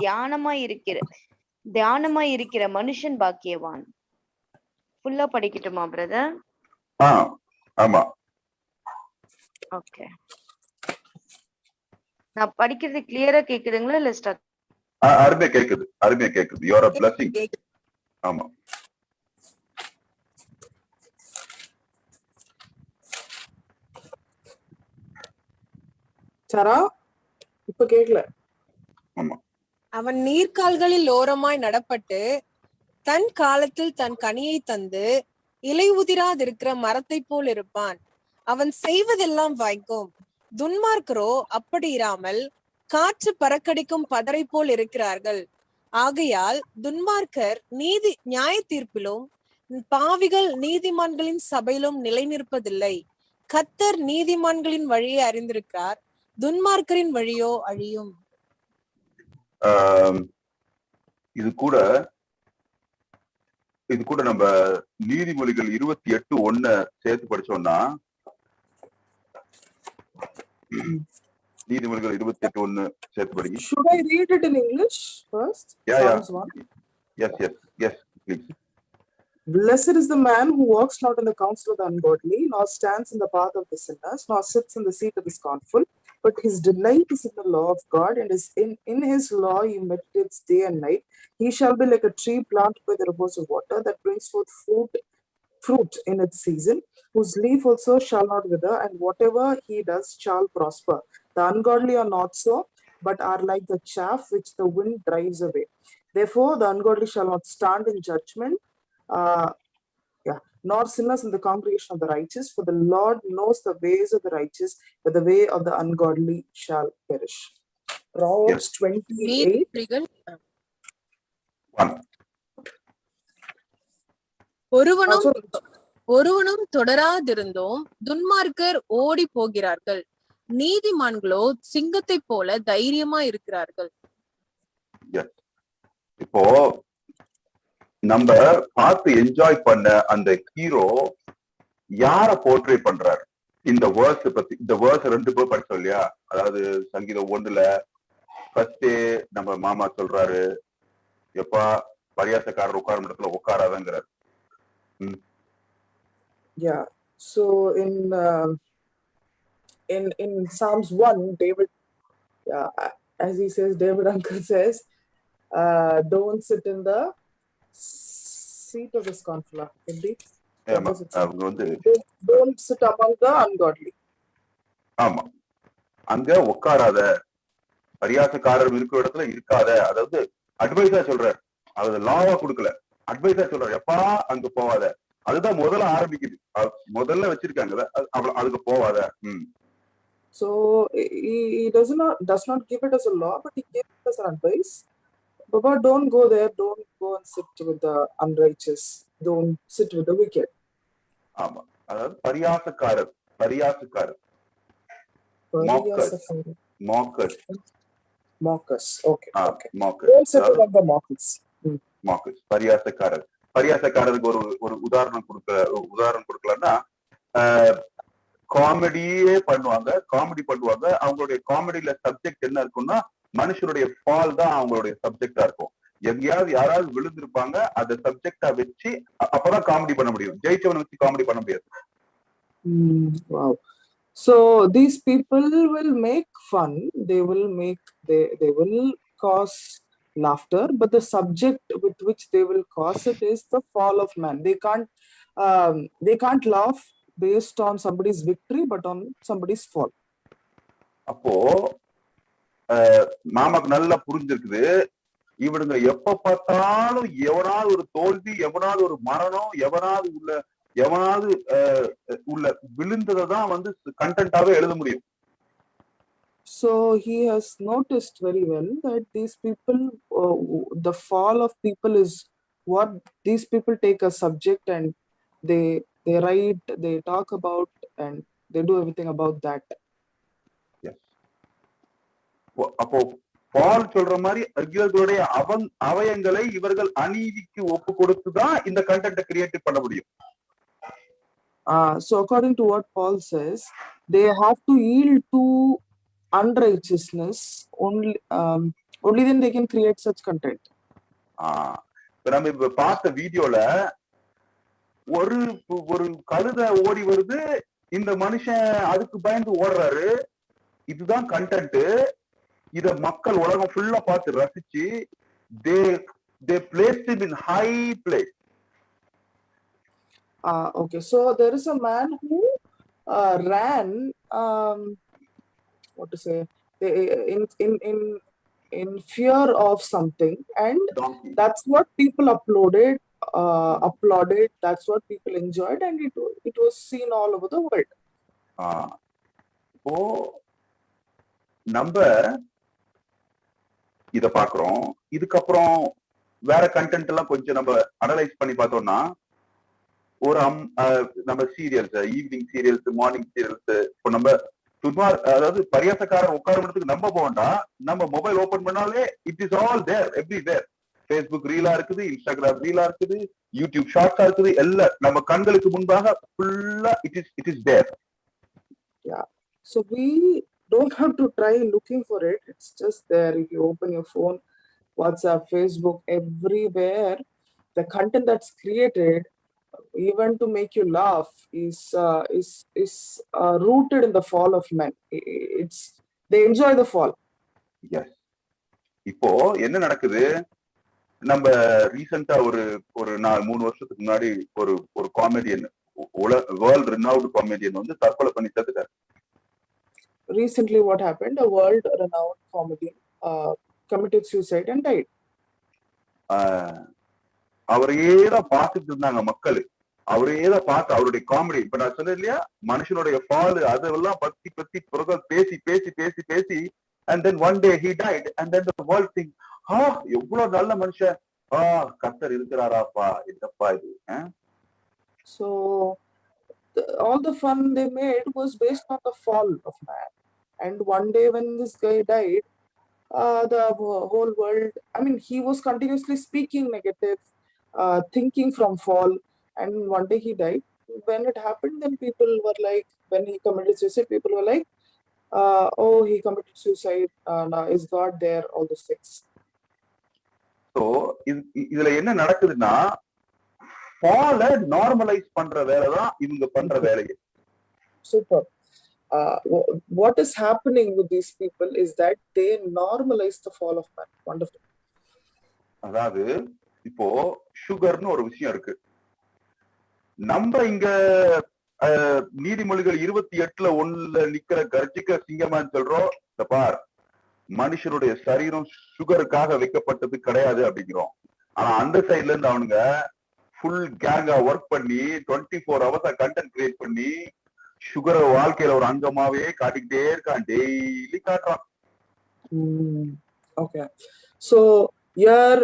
தியானமாய் இருக்கிற மனுஷன் பாக்கியவான். ஃபுல்லா படிக்கட்டுமா பிரதர்? ஆமா. ஓகே, நான் படிக்கிறது கிளியரா கேக்குதுங்களா? இல்ல ஸ்டார்ட்? அருமையா கேக்குது. You are a blessing. ஆமா. சரா இப்ப கேக்கல. ஆமா. அவன் நீர்க்கால்களில் ஓரமாய் நடப்பட்டு தன் காலத்தில் தன் கனியை தந்து இலை உதிராதிருக்கிற மரத்தை போல் இருப்பான். அவன் செய்வதெல்லாம் வாய்க்கும். துன்மார்க்கரோ அப்படி இராமல் காற்று பறக்கடிக்கும் பதரை போல் இருக்கிறார்கள். ஆகையால் துன்மார்க்கர் நியாய தீர்ப்பிலும் பாவிகள் நீதிமான்களின் சபையிலும் நிலை நிற்பதில்லை. கர்த்தர் நீதிமான்களின் வழியை அறிந்திருக்கிறார், துன்மார்க்கரின் வழியோ அழியும். இது கூட நம்ம நீதிமொழிகள் 28:1 சேர்த்து படிச்சோம்னா, நீதிமொழிகள் 28:1 சேர்த்து படிங்க. Should I read it in English first? Psalms 1. Yes, please. Blessed is the man who walks not in the counsel of the ungodly, nor stands in the path of the sinners, nor sits in the seat of the scornful, but his delight is in the law of God, and is in his law he meditates day and night. He shall be like a tree planted by the rivers of water, that brings forth fruit in its season, whose leaf also shall not wither, and whatever he does shall prosper. The ungodly are not so, but are like the chaff which the wind drives away. Therefore the ungodly shall not stand in judgment, nor sinners in the congregation of the righteous, for the Lord knows the ways of the righteous, but the way of the ungodly shall perish. Proverbs 28:1. ஒருவனும் தொடராதிருந்தோம் துன்மார்க்கர் ஓடி போகிறார்கள், நீதிமான்களோ சிங்கத்தை போல தைரியமா இருக்கிறார்கள். இப்போ நம்ம பார்த்து என்ஜாய் பண்ண அந்த ஹீரோ யார போர்ட்ரே பண்றாரு? இந்த வேர்ஸ் பத்தி, இந்த வேர்ஸ் 2 பேர் படிச்சோம் இல்லையா? அதாவது சங்கீதம் 1ல ஃபர்ஸ்டே நம்ம மாமா சொல்றாரு, எப்பா பரியாசக்காரர் உட்காரும் இடத்துல உட்காராதங்கிறார். Yeah. So in Psalms 1, David, as he says, David uncle says, don't sit in the seat of the scornful. ஆமா, அவங்க வந்து Don't sit among the ungodly. ஆமா, அங்க உட்காராத, பரியாசக்காரர் இருக்கிற இடத்துல இருக்காத. அதாவது அட்வைஸா சொல்றாரு, அதாவது லாவா கொடுக்கல, அட்வைஸா சொல்றாரு, எப்பா அங்க போவாத. அதுதான் முதல்ல ஆரம்பிக்குது, முதல்ல வச்சிருக்காங்க, அதுக்கு போவாத. So he does not give it as a law, but he gives it as an advice. Baba, don't go there. Don't go and sit with the unrighteous. Don't sit with the wicked. ஆமா, அதாவது பரியாசக்காரர், பரியாசக்காரர், mockers. Okay. mockers. Don't sit among the mockers. mockers, பரியாசக்காரர். பரியாசக்காரருக்கு ஒரு உதாரணம் கொடுக்கலன்னா, காமெடியே பண்ணுவாங்க, comedy பண்ணுவாங்க. அவங்களுடைய காமெடியில subject என்ன இருக்கும்னா, மனுஷனுடைய ஃபால் தான் அவங்களுடைய சப்ஜெக்டா இருக்கும். எங்கேயாவது யாராவது விழுந்திருப்பாங்க, அதை சப்ஜெக்டா வச்சு அப்பதான் காமெடி பண்ண முடியும். ஜெயிச்சவனை வச்சு காமெடி பண்ண முடியாது. Wow. So these people will make fun. They will cause laughter, but the subject with which they will cause it is the fall of man. They can't laugh based on somebody's victory, but on somebody's fall. அப்போ மாமாக்கு நல்லா புரிஞ்சிருக்குது, இவனுங்க எப்ப பார்த்தாலும் எவனாவது ஒரு தோல்வி, எவனாவது ஒரு மரணம், எவனாவது உள்ள விழுந்ததான் வந்து கண்டென்ட்டாவே எழுத முடியும். So he has noticed very well that these people, the fall of people is what these people take a subject and they write, they talk about, and they do everything about that. Yes. அப்போ பால் சொல்ற மாதிரி இவர்களுடைய அவயங்களை இவர்கள் அநீதிக்கு ஒப்பு கொடுத்துதான் இந்த கண்டென்ட்டை கிரியேட் பண்ண முடியும். So according to what Paul says, they have to yield to unrighteousness. Only then they can create such content. நம்ம இப்ப பார்த்த வீடியோல ஒரு கழுதை ஓடி வருது, இந்த மனுஷன் அதுக்கு பயந்து ஓடுறாரு. இதுதான் கண்டென்ட். இத மக்கள் உலகம் ஃபுல்லா பார்த்து ரசிச்சு they placed him in high place. Okay, so there is a man who ran, what to say, in fear of something, and Donkey. that's what people applauded. That's what people enjoyed, and it was seen all over the world. இப்போ நம்ம இத பாக்குறோம். இதுக்கப்புறம் வேற content எல்லாம் கொஞ்சம் நம்ம analyse பண்ணி பார்த்தோம்னா, ஒரு நம்ம serials, evening serials, morning serials, இப்போ நம்ம சும்மா, அதாவது பரியாசக்காரன் உட்காரத்துக்கு நம்ம போண்டா, நம்ம மொபைல் ஓபன் பண்ணாலே it is all there, everywhere. Facebook ரீலா இருக்குது, இன்ஸ்டாகிராம் ரீலா இருக்குது, யூடியூப் ஷார்ட்ஸா இருக்குது, எல்லாம் நம்ம கண்களுக்கு முன்பாக ஃபுல்லா it is there. Yeah, so we don't have to try looking for it. It's just there. If you open your phone, WhatsApp, Facebook, everywhere, the content that's created, even to make you laugh, is rooted in the fall of man. They enjoy the fall. Yes. இப்போ என்ன நடக்குது, நம்ம ரீசெண்டா ஒரு 3 வருஷத்துக்கு முன்னாடி ஒரு comedian, world renowned comedian வந்து தற்கொலை பண்ணி செத்துட்டார். Recently what happened, a world renowned comedian committed suicide and died. அவரையே தான் பார்த்துட்டு இருந்தாங்க மக்கள், அவரையே தான் பார்த்து அவருடைய காமெடி. இப்ப நான் சொன்னேன் இல்லையா, மனுஷனுடைய ஃபால் அதெல்லாம் பத்தி பேசி and then one day he died, and then the world think, எவ்வளவு நல்ல மனுஷன், கர்த்தர் இருக்கிறாராப்பா, என்னப்பா இது. So all the fun they made was based on the fall of man. And one day when this guy died, the whole world, I mean, he was continuously speaking negative, thinking from fall, and one day he died. When it happened, then people were like, when he committed suicide, people were like, oh, he committed suicide, now is God there, all those things. So இதுல என்ன நடக்குதுன்னா ஃபால normalise பண்ற வேலை தான் இவங்க பண்ற வேலையை. Super. What is happening with these people is that they normalize the fall of man. Wonderful. அதாவது இப்போ சுகர்னு ஒரு விஷயம் இருக்கு. நம்ம இங்க நீதிமொழிகள் 28:1 நிக்கிற கர்ஜிக்க சிங்கமான்னு சொல்றோம். இந்த பார், மனுஷனுடைய சரீரம் சுகருக்காக வைக்கப்பட்டது கிடையாது அப்படிங்கிறோம். ஆனா அந்த சைட்ல இருந்து அவனுங்க ஃபுல் கேங்கா ஒர்க் பண்ணி 24 hours கண்டென்ட் கிரியேட் பண்ணி சுகரை வாழ்க்கையில ஒரு அங்கமாவே காட்டிக்கிட்டே இருக்கான், டெய்லி காட்டுறான். Okay, so here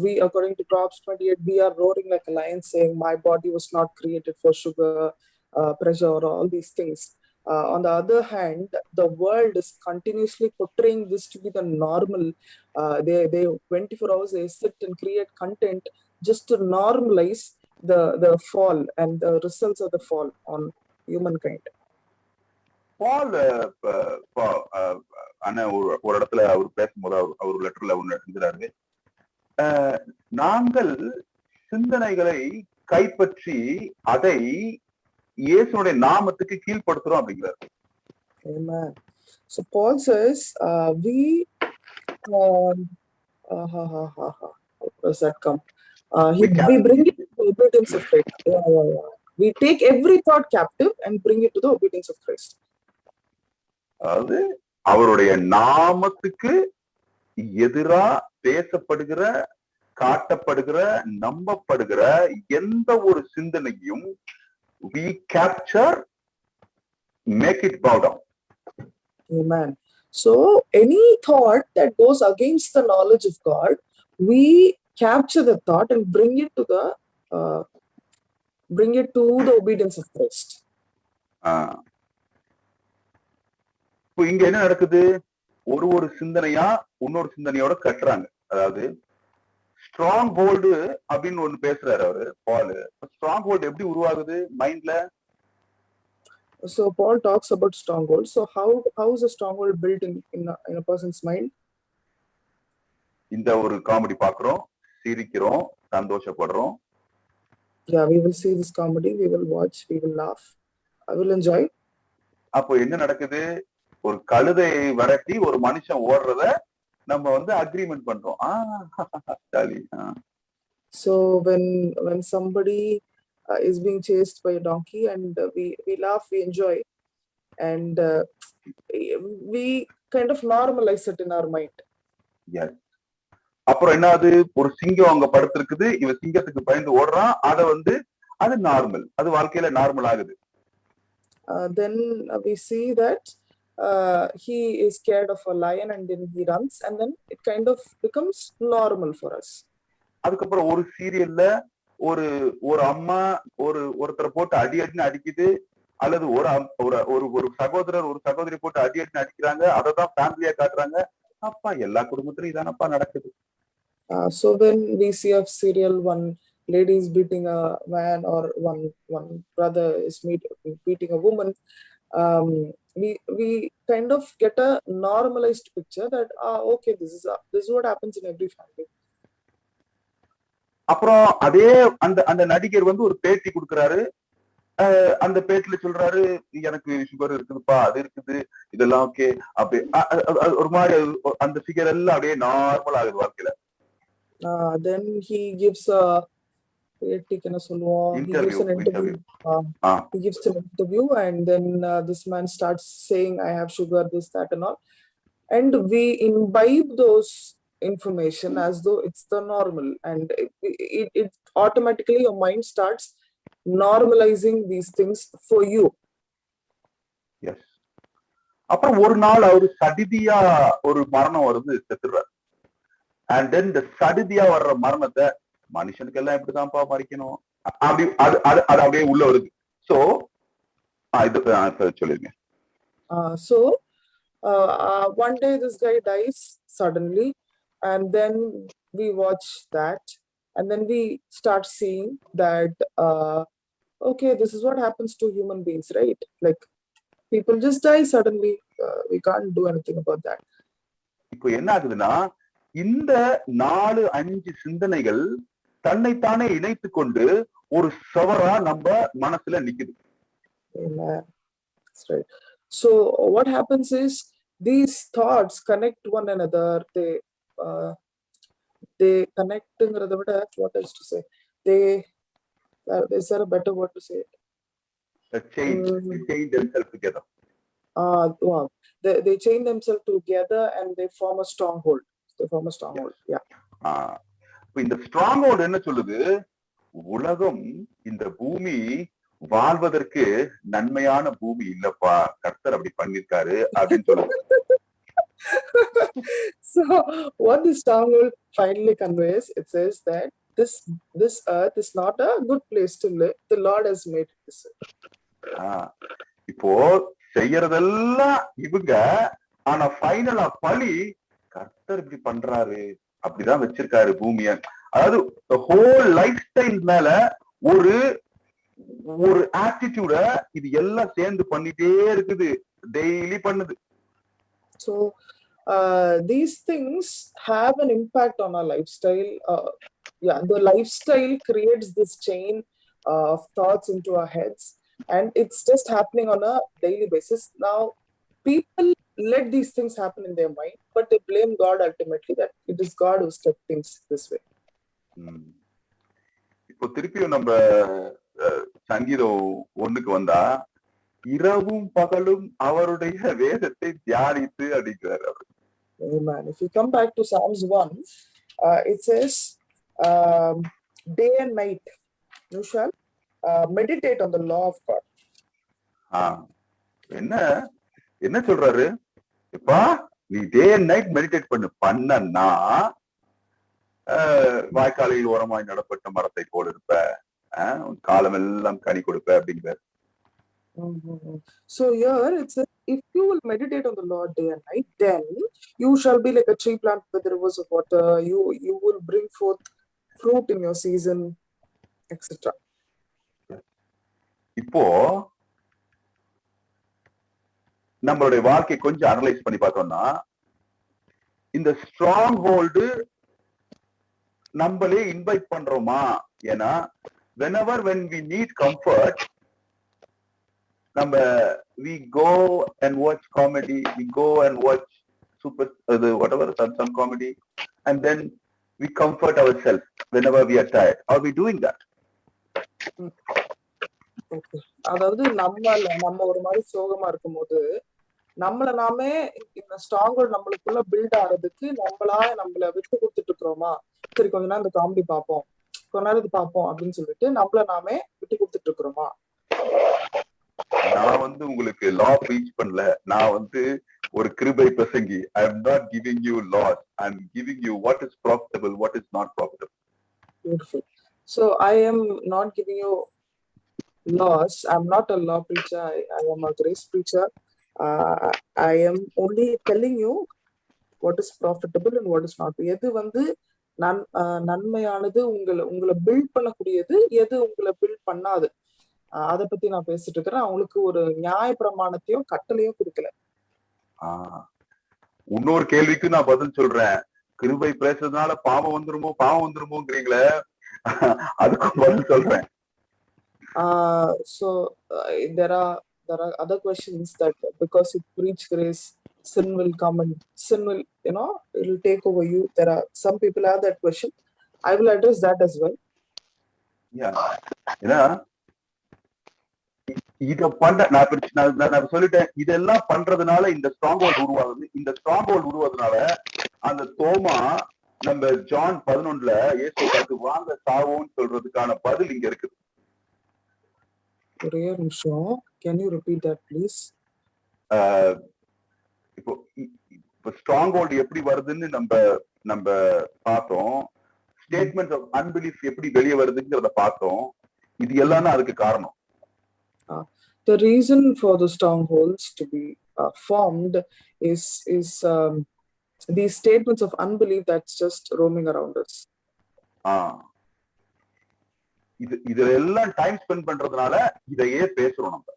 we, according to Proverbs 28, we are roaring like a lion, saying, "My body was not created for sugar, pressure, or all these things." On the other hand, the world is continuously portraying this to be the normal. They 24 hours they sit and create content just to normalize the fall and the results of the fall on humankind. பால் அண்ணன் ஒரு இடத்துல அவர் பேசும்போது அவர் லெட்டர்ல ஒண்ணு எழுதுறாரு, நாங்கள் சிந்தனைகளை கைப்பற்றி அதை இயேசுனுடைய நாமத்துக்கு கீழ்ப்படுத்துறோம் அப்படிங்கிறார். Amen. So Paul says, we how does that come? We bring it to the obedience of Christ. Yeah. We take every thought captive and bring it to the obedience of Christ. அதாவது அவருடைய நாமத்துக்கு எதிரா பேசப்படுகிற, காட்டப்படுகிற, நம்பப்படுகிற எந்த ஒரு சிந்தனையும் we capture, make it bow down. Amen. So any thought that goes against the knowledge of God, we capture the thought and bring it to the obedience of Christ. இப்போ இங்க என்ன நடக்குது? ஒரு சிந்தனையா இன்னொரு சிந்தனையோட கட்டுறாங்க. அதாவது ஸ்ட்ராங் ஹோல்டு அப்படின்னு ஒண்ணு பேசுறாரு அவரு பால். ஸ்ட்ராங் ஹோல்டு எப்படி உருவாகுது மைண்ட்ல? So Paul talks about stronghold. So how is a stronghold built in a person's mind? இந்த ஒரு காமெடி பாக்குறோம், சிரிக்கிறோம், சந்தோஷப்படுறோம். Yeah, we will see this comedy, we will watch, we will laugh, I will enjoy. அப்போ என்ன நடக்குது? ஒரு கழுதை வரட்டி ஒரு மனுஷன் ஓடுறத நம்ம வந்து அக்ரிமெண்ட் பண்றோம். So when somebody is being chased by a donkey and we laugh, we enjoy, and we kind of normalize it in our mind. Yes. அப்புறம் என்னது? ஒரு சிங்கம் அங்க படுத்திருக்குது, இவன் சிங்கத்துக்கு பயந்து ஓடுறான், அது நார்மல், அது வாழ்க்கையில நார்மல் ஆகுது. Then we see that he is scared of a lion and then he runs, and then it kind of becomes normal for us. அதுக்கப்புறம் ஒரு சீரியல்ல ஒரு அம்மா ஒருத்தரை போட்டு அடின்னு அடிக்குது, அல்லது ஒரு சகோதரர் ஒரு சகோதரி போட்டு அடின்னு அடிக்கிறாங்க, அததான் ஃபேமிலியா காட்டுறாங்க. அப்பா எல்லா குடும்பத்திலும் இதானப்பா நடக்குது. So when we see a serial, one lady is beating a man or one brother is beating a woman, we kind of get a normalized picture that okay, this is what happens in every family. அப்புறம் அதே அந்த நடிகர் ஒரு பேட்டி கொடுக்கறாரு. அந்த பேட்டில சொல்றாரு, எனக்கு சுகர் இருக்குதுப்பா, அது இருக்குது, இதெல்லாம் ஓகே. அப்படியே ஒரு மாதிரி அந்த ஃபிகர் எல்லாம் அப்படியே நார்மல் ஆகுது வாழ்க்கையில. Then he gives a interview. He gives an interview, and then this man starts saying, I have sugar, this, that, and all, and we imbibe those information as though it's the normal, and it automatically your mind starts normalizing these things for you. Yes. அப்புறம் ஒரு நாள் அவரு சடிதியா ஒரு மரணம் வருது, செத்துறாரு. And then the சடிதியா வர்ற மரணத்தை மனுஷனுக்கு எல்லாம் எப்படிதான்ப்பா மறிக்கணும், அப்படி அது அப்படியே உள்ள வருது. சோ இது சொல்லிருங்க. So One day this guy dies suddenly, and then we watch that, and then we start seeing that okay, this is what happens to human beings, right? Like people just die suddenly. We can't do anything about that. இப்போ என்ன ஆகுதுன்னா இந்த 4-5 சிந்தனைகள் தன்னைத்தானே இணைத்து கொண்டு ஒரு சவரா நம்ம மனசுல நிக்குது. Amen. That's right. So what happens is these thoughts connect one another. They connect. What else to say? Is there a better word to say it? They chain themselves together. Wow. They chain themselves together and they form a stronghold. Yeah. இந்த strong hold என்ன சொல்லுது? உலகம், இந்த பூமி வாழ்வதற்கு நன்மையான பூமி இல்லப்பா, கர்த்தர் அப்படி பண்ணிருக்காரு அப்படின்னு சொல்லுது. So what the stronghold finally conveys, it says that this earth is not a good place to live. The Lord has made it this way. இப்போ செய்யறதெல்லாம் இவங்க, ஆனா ஃபைனலா பழி கர்த்தர் இப்படி பண்றாரு, அப்படிதான் வச்சிருக்காரு பூமிய. அதாவது ஹோல் லைஃப் ஸ்டைல் மேல ஒரு ஆட்டிடியூட இது எல்லாம் சேர்ந்து பண்ணிட்டே இருக்குது, டெய்லி பண்ணுது. So these things have an impact on our lifestyle. The lifestyle creates this chain of thoughts into our heads, and it's just happening on a daily basis. Now people let these things happen in their mind, but they blame God ultimately, that it is God who's kept things this way. இப்போ திருப்பியும் நம்ம சங்கீதம் 1க்கு வந்தா, இரவும் பகலும் அவருடைய வேதத்தை தியானித்து அப்படிங்கிறார் அவர். Amen. If you come back to Psalms 1, it says day and night you shall meditate on the law of God. என்ன சொல்றாரு? இப்பா நீ டே அண்ட் நைட் மெடிடேட் பண்ணா வாய்க்காலில் ஓரமாய் நடப்பட்ட மரத்தை போல இருப்ப, காலம் எல்லாம் கனி கொடுப்ப அப்படிங்கிறார். So here it says, if you will meditate on the Lord day and night, then you shall be like a tree planted by the rivers of water. You will bring forth fruit in your season, etc. இப்போ நம்மளுடைய வாழ்க்கை கொஞ்சம் analyse பண்ணி பார்த்தோம்னா, இந்த strong hold நம்மளே invite பண்றோமா? ஏன்னா whenever when we need comfort, நம்ம we go and watch comedy, we go and watch whatever some comedy, and then we comfort ourselves whenever we are tired. Are we doing that? Okay. அதாவது நம்ம ஒரு மாதிரி சோகமா இருக்கும்போது நம்மள நாமே இந்த ஸ்ட்ராங் ஹோல்ட் நம்மளுக்குள்ள பில்ட் ஆறதுக்கு நம்மள விட்டு கொடுத்துட்டு இருக்கிறோமா? சரி கொஞ்ச நேரம் இந்த காமெடி பார்ப்போம், கொஞ்ச நேரம் இது பார்ப்போம் அப்படின்னு சொல்லிட்டு நம்மள நாமே விட்டு கொடுத்துட்டு இருக்கிறோமா? நான் உங்களுக்கு லா ப்ரீச் பண்ணல, நான் ஒரு கிருபை பிரசங்கி. I am not giving you laws, I am giving you what is profitable, what is not profitable. Beautiful. So I am not giving you laws. I am not a law preacher. I am a grace preacher. I am only telling you what is profitable and what is not. எது நன்மையானது, உங்களை build பண்ணக்கூடியது, எது உங்களை build பண்ணாது, அதை பத்தி நான் பேசிட்டு இருக்கிறேன். அவங்களுக்கு ஒரு நியாய பிரமாணத்தையும் கட்டளையும் கொடுக்கல. இன்னொரு கேள்விக்கு நான் பதில் சொல்றேன். கிருபை பேசுறதுனால பாவம் வந்துருமோங்கிறீங்களே, அதுக்கு பதில் சொல்றேன். So there are other questions that because you preach grace, sin will come and sin will, it will take over you. There are some people have that question. I will address that as well. ஏன்னா இத பண்ண நான் சொல்லிட்டேன், இதெல்லாம் பண்றதுனால இந்த strong hold உருவாகுது. இந்த ஸ்ட்ராங் ஹோல்ட் உருவாதுனால அந்த தோமா நம்ம ஜான் 11ல இயேசு பார்த்து வாங்க சாவோன்னு சொல்றதுக்கான பதில் இங்க இருக்குது. ஒரே நிமிஷம், can you repeat that please? இப்போ ஸ்ட்ராங் ஹோல்ட் எப்படி வருதுன்னு நம்ம பார்த்தோம். ஸ்டேட்மெண்ட் ஆஃப் அன்பிலீஃப் எப்படி வெளியே வருதுங்கிறத பார்த்தோம். இது எல்லாமே அதுக்கு காரணம். The reason for the strongholds to be formed is these statements of unbelief that's just roaming around us. இது எல்லாம் டைம் ஸ்பெண்ட் பண்றதுனால இதையே பேசுறோம் நம்ம.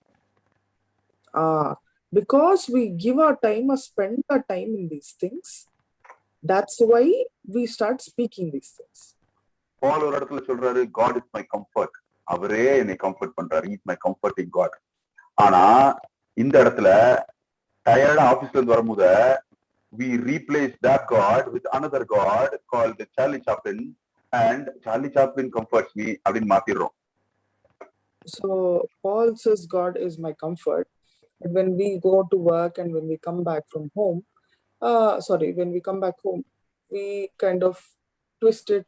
Because we give our time or spend our time in these things, that's why we start speaking these things. பால் ஒரு இடத்துல சொல்றாரு, God is my comfort. அவரே என்னை கம்ஃபர்ட் பண்றாரு. He is my comforting God. ஆனா இந்த இடத்துல டயர்டா ஆபீஸ்ல இருந்து வரும்போது we replace that God with another God called Charlie Chaplin, and Charlie Chaplin comforts me அப்படின்னு மாத்திடுறோம். So Paul says God is my comfort, but when we go to work and when we come back from home, when we come back home, we kind of twist it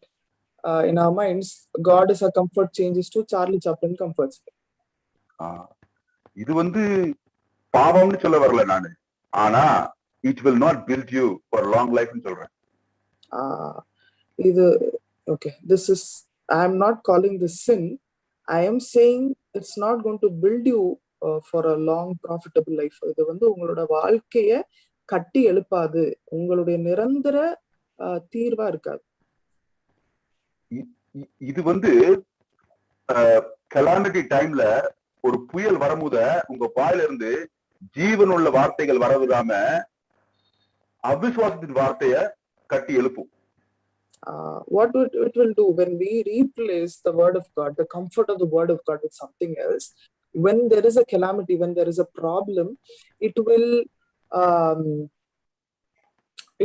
in our minds. God is a comfort changes to Charlie Chaplin comforts me. இது பாவம்னு சொல்ல வரல நானு, ஆனா it will not build you for long life ன்னு சொல்றேன். Okay, I am not calling this sin. I am saying it's not going to build you for a long profitable life. இது உங்களோட வாழ்க்கைய கட்டி எழுப்பாது, உங்களுடைய நிரந்தர தீர்வா இருக்காது. இது கலாமிட்டி டைம்ல ஒரு புயல் வரும்போது உங்க வாயில இருந்து ஜீவனுள்ள வார்த்தைகள் வரவிடாம அவிசுவாசத்தின் வார்த்தைய கட்டி எழுப்பும். What it will do when we replace the word of God, the comfort of the word of God, with something else, when there is a calamity, when there is a problem, it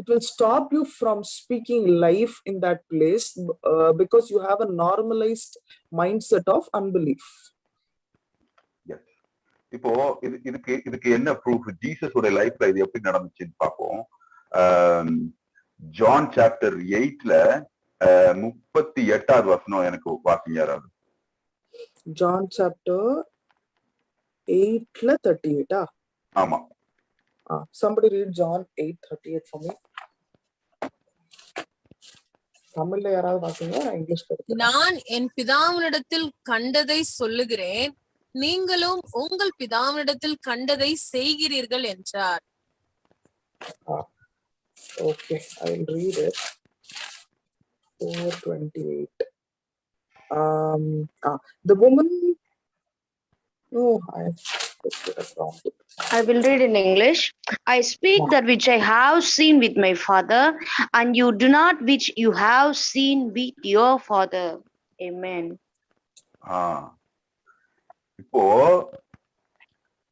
will stop you from speaking life in that place because you have a normalized mindset of unbelief. Yes. இப்போ இதுக்கு என்ன proof? Jesus உடைய லைஃப்ல இது எப்படி நடந்துச்சுன்னு பார்ப்போம். John chapter 8ல 38வது வசனம் எனக்கு வாசிங்க யாராவது. ஜான் சாப்டர் 8ல 38. ஆமா. Somebody read John 8:38 for me. தமிழ்ல யாராவது வாசிங்க, இங்கிலீஷ் படிக்கிறேன். நான் என் பிதாவினிடத்தில் கண்டதை சொல்லுகிறேன், நீங்களும் உங்கள் பிதாவினிடத்தில் கண்டதை செய்கிறீர்கள் என்றார். Okay, I will read it. 4:28. The woman. No, I will read in English. I speak that which I have seen with my father, and you do not which you have seen with your father. Amen. இப்போ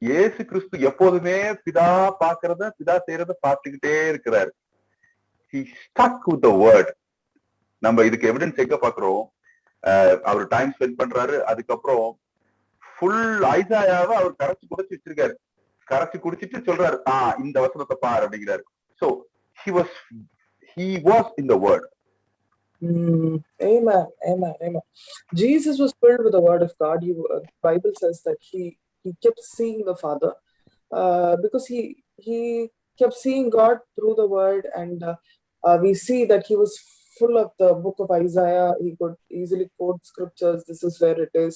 இயேசு கிறிஸ்து எப்போதுமே பிதா பாக்குறத பிதா செய்யறத பார்த்துக்கிட்டே இருக்கிறார். He stuck with the word. நம்ம இதுக்கு எவிடன்ஸ் எங்க பாக்குறோம்? அவர் டைம் ஸ்பெண்ட் பண்றாரு. அதுக்கப்புறம் ஃபுல் ஐசாயாவை அவர் கரைச்சு குடிச்சு வச்சிருக்காரு. கரைச்சு குடிச்சிட்டு சொல்றாரு, இந்த வசனத்தை பாரு அப்படிங்கிறாரு. So he was in the word. Amen. Jesus was filled with the word of God. Bible says that he kept seeing the Father because he kept seeing God through the word, and we see that he was full of the book of Isaiah. He could easily quote scriptures. This is where it is.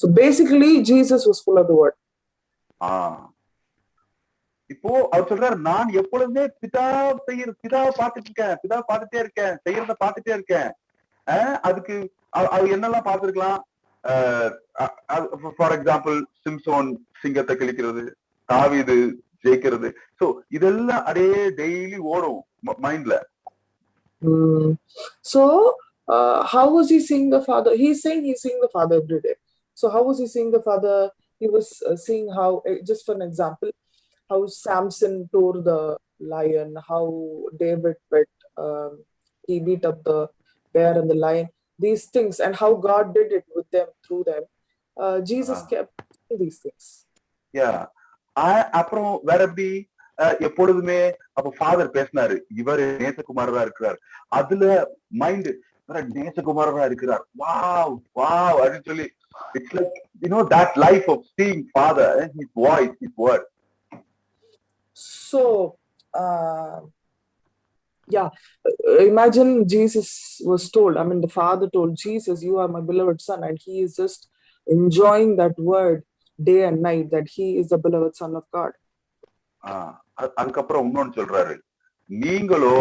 So basically Jesus was full of the word. இப்போ அவர் சொல்றாரு, நான் எப்பொழுதுமே பிதாவை பார்த்துட்டே இருக்கேன், செய்யறத பார்த்துட்டே இருக்கேன். அதுக்கு அவர் என்னெல்லாம் பார்த்திருக்கலாம்? ஃபார் எக்ஸாம்பிள், சிம்சோன் சிங்கத்தை கிழிக்கிறது, தாவீது ஜெயிக்கிறது. சோ இதெல்லாம் அப்படியே டெய்லி ஓடும் மைண்ட்ல. So how was he seeing the Father? He's saying he's seeing the Father every day. So how was he seeing the Father? He was seeing how, just for an example, how Samson tore the lion, how David he beat up the bear and the lion, these things, and how God did it with them, through them. Jesus kept doing these things. Yeah. அப்புறம் வேற எப்படி எப்பொழுதுமே அப்ப father பேசினாரு, இவர் நேசகுமாரரா இருக்கிறார். அதுல mind நேசகுமாரரா இருக்கிறார், வாவ் அப்படின்னு சொல்லி, it's like, that life of seeing Father, his voice, his word. So imagine Jesus was told, the Father told Jesus, you are my beloved son, and he is just enjoying that word day and night, that he is the beloved son of God. அதுக்கப்புறம் இன்னொன்னு சொல்றாரு, நீங்களோ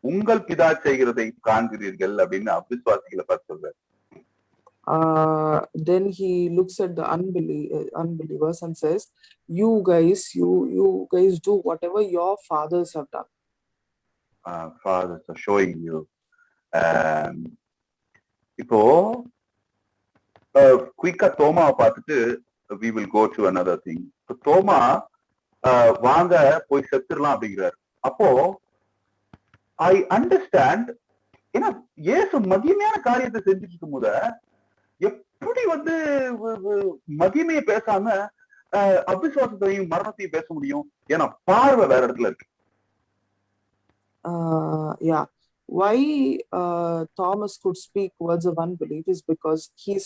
உங்கள் பிதா செய்கிறதை காண்கிறீர்கள் அப்படின்னு அவிசுவாசிகளை பார்த்து சொல்றாரு. Then he looks at the unbelievers and says, you guys do whatever your fathers have done. Fathers are showing you. இப்போ குயிக்கா தோமாவை பார்த்துட்டு we will go to another thing. தோமா வாங்க போய் செத்துடலாம் அப்படிங்கிறாரு. அப்போ ஐ அண்டர்ஸ்டாண்ட், ஏன்னா இயேசு மகிமையான காரியத்தை செஞ்சுட்டு இருக்கும் போத எப்படி வந்து மகிமையை பேசாம அவிசுவாசத்தையும் மரணத்தையும் பேச முடியும்? ஏன்னா பார்வை வேற இடத்துல இருக்கு. Yeah, why Thomas could speak words of unbelief is because his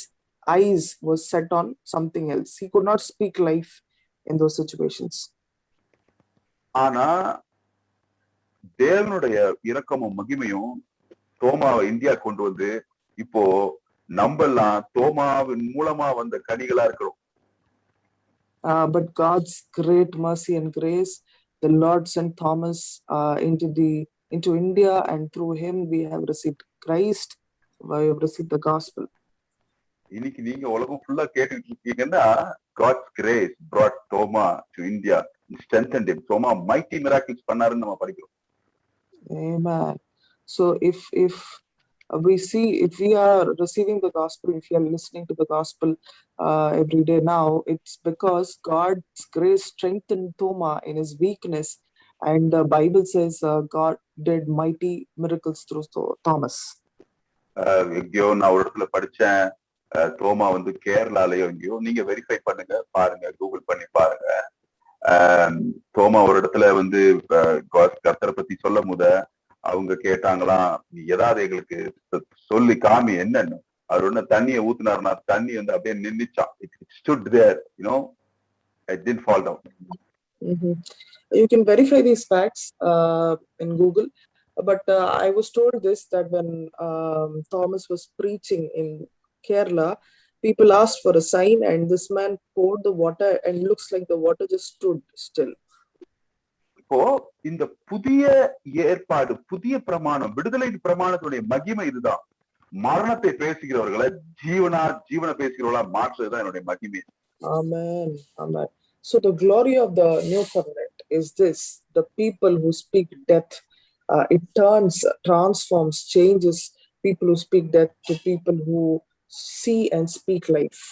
eyes was set on something else. He could not speak life in those situations. ஆனா தேவனுடைய இரக்கமும் மகிமையும் தோமாவை இந்தியா கொண்டு வந்து இப்போ நம்பெல்லாம் தோமாவின் மூலமா வந்த கனிகளா இருக்கிறோம். But God's great mercy and grace, the Lord sent Thomas into India, and through him we have received Christ, we have received the gospel. இன்னைக்கு நீங்க உலகம் ஃபுல்லா கேட்டுட்டு இருக்கீங்கன்னா God's grace brought Toma to India and strengthened him. Toma mighty miracles பண்ணாருன்னு நம்ம படிக்கிறோம். Amen. So if we are receiving the gospel, if we are listening to the gospel every day now, it's because God's grace strengthened Toma in his weakness, and the Bible says God did mighty miracles through Thomas. எங்கேயோ நான் ஒரு இடத்துல படிச்சேன், தோமா வந்து கேரளாலயோ எங்கேயோ, நீங்க verify பண்ணுங்க, பாருங்க, கூகுள் பண்ணி பாருங்க. தோமா ஒரு இடத்துல வந்து கர்த்தரை பத்தி சொல்லும் போத அவங்க கேட்டாங்களாம், நீ ஏதாவது எங்களுக்கு சொல்லி காமி என்னன்னு. அவர் ஒண்ணு தண்ணியை ஊத்துனாருன்னா தண்ணி வந்து அப்படியே நின்னுச்சான். It stood there, you know, it didn't fall down. You can verify these facts in Google, but I was told this, that when Thomas was preaching in Kerala, people asked for a sign, and this man poured the water, and looks like the water just stood still. இப்போ இந்த புதிய ஏற்பாடு, புதிய பிரமாணம், விடுதலை பிரமாணத்துடைய மகிமை இதுதான். மரணத்தை பேசுகிறவர்களை ஜீவனை பேசுகிறவர்களா மாற்றுறதுதான் என்னுடைய மகிமை. Amen. Amen. So the glory of the new covenant is this: the people who speak death, it transforms, changes people who speak death to people who see and speak life.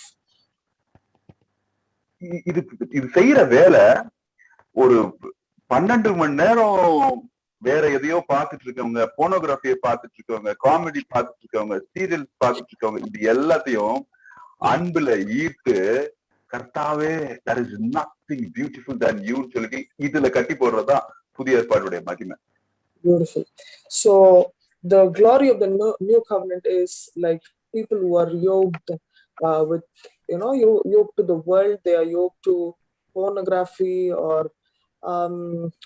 இது செய்யற வேலை ஒரு 12 மணி நேரம் வேற எதையோ பார்த்துட்டு இருக்கவங்க, போனோகிராஃபியை பார்த்துட்டு இருக்கவங்க, காமெடி பார்த்துட்டு இருக்கவங்க, சீரியல்ஸ் பார்த்துட்டு இருக்கவங்க, இது எல்லாத்தையும் அன்புல ஈர்த்து கர்த்தாவே there is nothing beautiful than you சொல்லி இதுல கட்டி போடுறதுதான் புதிய ஏற்பாடுடைய மகிமை. Beautiful. So the glory of the new covenant is like people who are yoked with, yoked to the world. They are yoked to pornography or